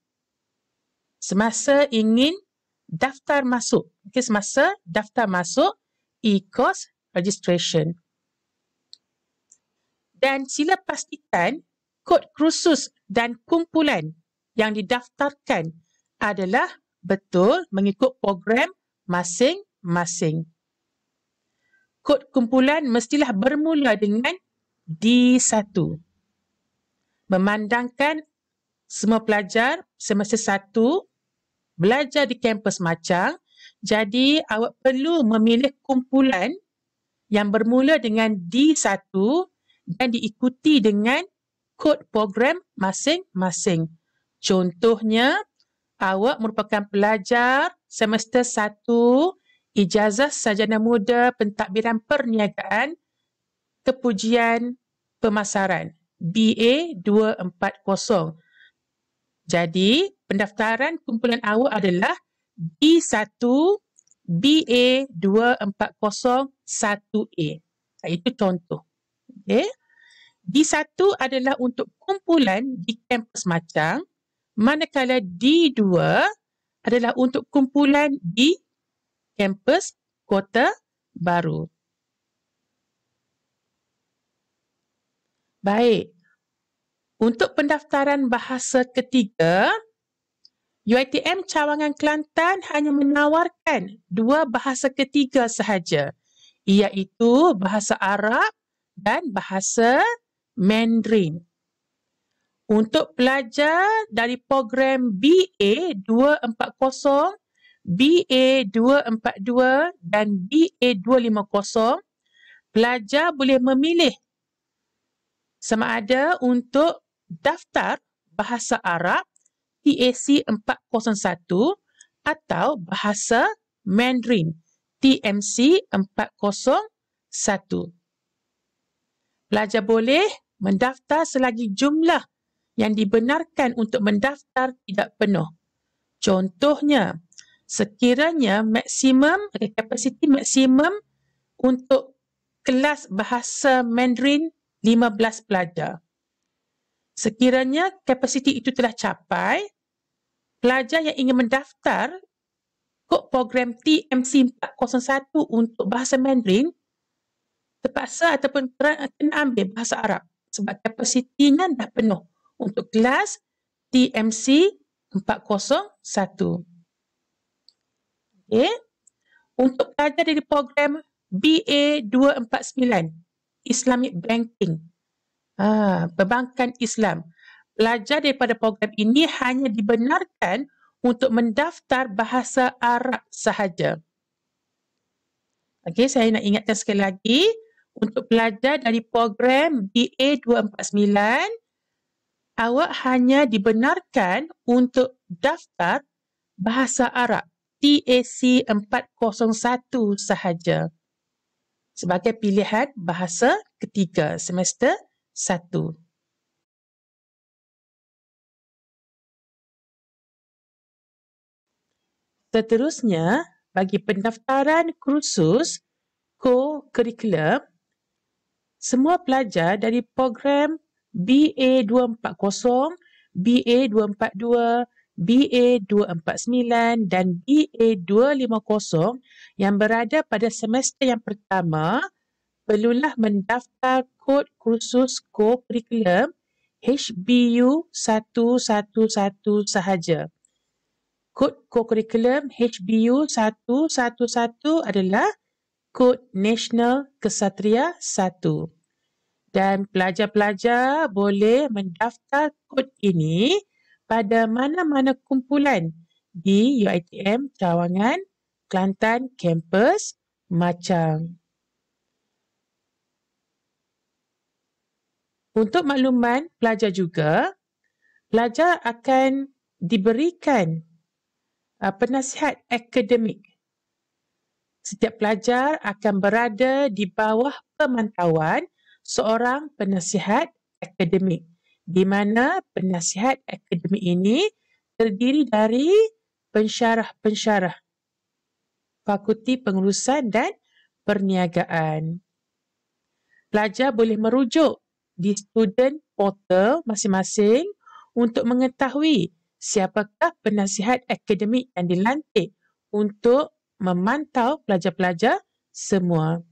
semasa ingin daftar masuk. Okay, semasa daftar masuk e-course registration. Dan sila pastikan kod kursus dan kumpulan yang didaftarkan adalah betul mengikut program masing-masing. Kod kumpulan mestilah bermula dengan D1. Memandangkan semua pelajar semester 1 belajar di kampus Machang, jadi awak perlu memilih kumpulan yang bermula dengan D1 dan diikuti dengan kod program masing-masing. Contohnya, awak merupakan pelajar semester 1 Ijazah Sarjana Muda Pentadbiran Perniagaan Kepujian Pemasaran BA 240. Jadi, pendaftaran kumpulan awak adalah D1 BA 240 1A. Itu contoh. Okay. D1 adalah untuk kumpulan di kampus Machang, manakala D2 adalah untuk kumpulan di kampus Kota Baru. Baik. Untuk pendaftaran bahasa ketiga, UiTM Cawangan Kelantan hanya menawarkan 2 bahasa ketiga sahaja, iaitu bahasa Arab dan bahasa Mandarin. Untuk pelajar dari program BA 240, BA 242 dan BA 250, pelajar boleh memilih sama ada untuk daftar bahasa Arab TAC 401 atau bahasa Mandarin TMC 401. Pelajar boleh mendaftar selagi jumlah yang dibenarkan untuk mendaftar tidak penuh. Contohnya, sekiranya kapasiti maksimum untuk kelas bahasa Mandarin 15 pelajar. Sekiranya kapasiti itu telah capai, pelajar yang ingin mendaftar kod program TMC 401 untuk bahasa Mandarin terpaksa ataupun kena ambil bahasa Arab sebab kapasitinya dah penuh untuk kelas TMC 401. Okay. Untuk pelajar dari program BA 249 Islamic Banking, perbankan Islam, pelajar daripada program ini hanya dibenarkan untuk mendaftar bahasa Arab sahaja. Okey, saya nak ingatkan sekali lagi, untuk pelajar dari program BA 249, awak hanya dibenarkan untuk daftar bahasa Arab TAC 401 sahaja sebagai pilihan bahasa ketiga semester 1. Seterusnya, bagi pendaftaran kursus co-curriculum, semua pelajar dari program BA 240, BA 242, BA 249 dan BA 250 yang berada pada semester yang pertama perlulah mendaftar kod kursus co-curriculum HBU 111 sahaja. Kod co-curriculum HBU 111 adalah kod Nasional Kesatria 1. Dan pelajar-pelajar boleh mendaftar kod ini pada mana-mana kumpulan di UiTM Cawangan, Kelantan, kampus Machang. Untuk makluman pelajar juga, pelajar akan diberikan penasihat akademik. Setiap pelajar akan berada di bawah pemantauan seorang penasihat akademik, di mana penasihat akademik ini terdiri dari pensyarah-pensyarah Fakulti Pengurusan dan Perniagaan. Pelajar boleh merujuk di student portal masing-masing untuk mengetahui siapakah penasihat akademik yang dilantik untuk memantau pelajar-pelajar semua.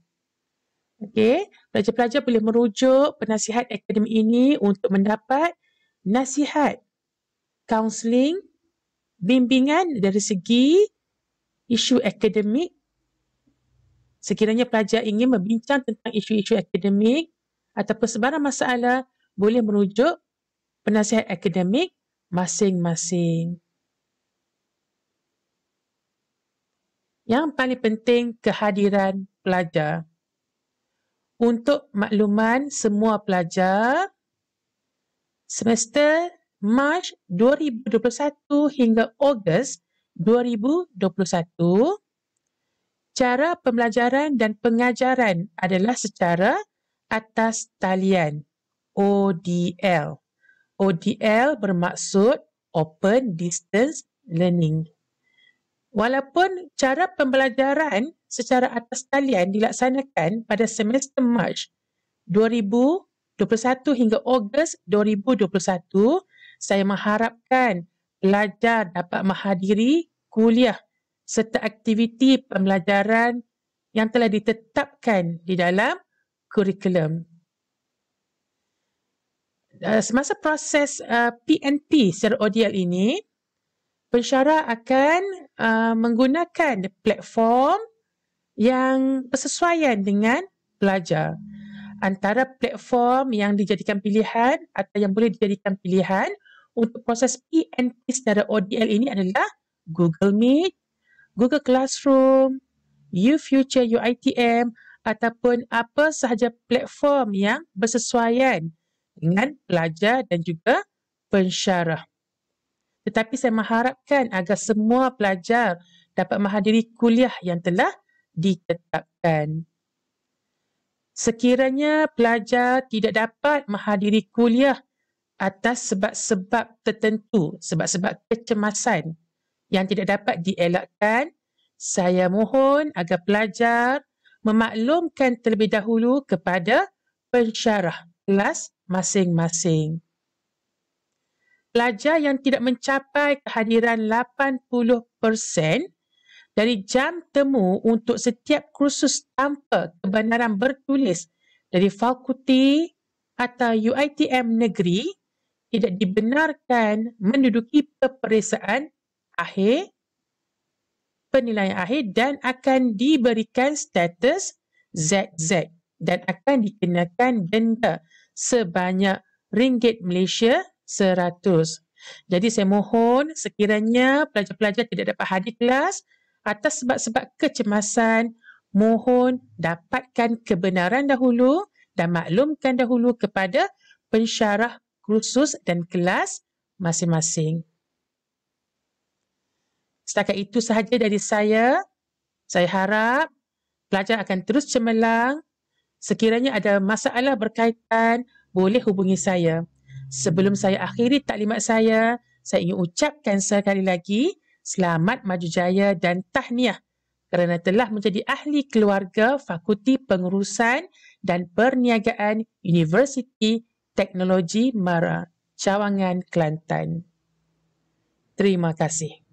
Okey, pelajar-pelajar boleh merujuk penasihat akademik ini untuk mendapat nasihat, kaunseling, bimbingan dari segi isu akademik. Sekiranya pelajar ingin membincang tentang isu-isu akademik ataupun sebarang masalah, boleh merujuk penasihat akademik masing-masing. Yang paling penting, kehadiran pelajar. Untuk makluman semua pelajar, semester Mac 2021 hingga Ogos 2021, cara pembelajaran dan pengajaran adalah secara atas talian, ODL. ODL bermaksud Open Distance Learning. Walaupun cara pembelajaran secara atas talian dilaksanakan pada semester Mac 2021 hingga Ogos 2021, saya mengharapkan pelajar dapat menghadiri kuliah serta aktiviti pembelajaran yang telah ditetapkan di dalam kurikulum. Semasa proses PNP secara ODL ini, pensyarah akan menggunakan platform yang bersesuaian dengan pelajar. Antara platform yang dijadikan pilihan atau yang boleh dijadikan pilihan untuk proses PNP secara ODL ini adalah Google Meet, Google Classroom, UFuture UiTM ataupun apa sahaja platform yang bersesuaian dengan pelajar dan juga pensyarah. Tetapi saya mengharapkan agar semua pelajar dapat menghadiri kuliah yang telah ditetapkan. Sekiranya pelajar tidak dapat menghadiri kuliah atas sebab-sebab tertentu, sebab-sebab kecemasan yang tidak dapat dielakkan, saya mohon agar pelajar memaklumkan terlebih dahulu kepada pensyarah kelas masing-masing. pelajar yang tidak mencapai kehadiran 80% dari jam temu untuk setiap kursus tanpa kebenaran bertulis dari fakulti atau UiTM negeri tidak dibenarkan menduduki peperiksaan akhir, penilaian akhir dan akan diberikan status ZZ dan akan dikenakan denda sebanyak ringgit Malaysia 100. Jadi saya mohon sekiranya pelajar-pelajar tidak dapat hadir kelas atas sebab-sebab kecemasan, mohon dapatkan kebenaran dahulu dan maklumkan dahulu kepada pensyarah kursus dan kelas masing-masing. Setakat itu sahaja dari saya. Saya harap pelajar akan terus cemerlang. Sekiranya ada masalah berkaitan, boleh hubungi saya. Sebelum saya akhiri taklimat saya ingin ucapkan sekali lagi selamat maju jaya dan tahniah kerana telah menjadi ahli keluarga Fakulti Pengurusan dan Perniagaan Universiti Teknologi Mara, Cawangan, Kelantan. Terima kasih.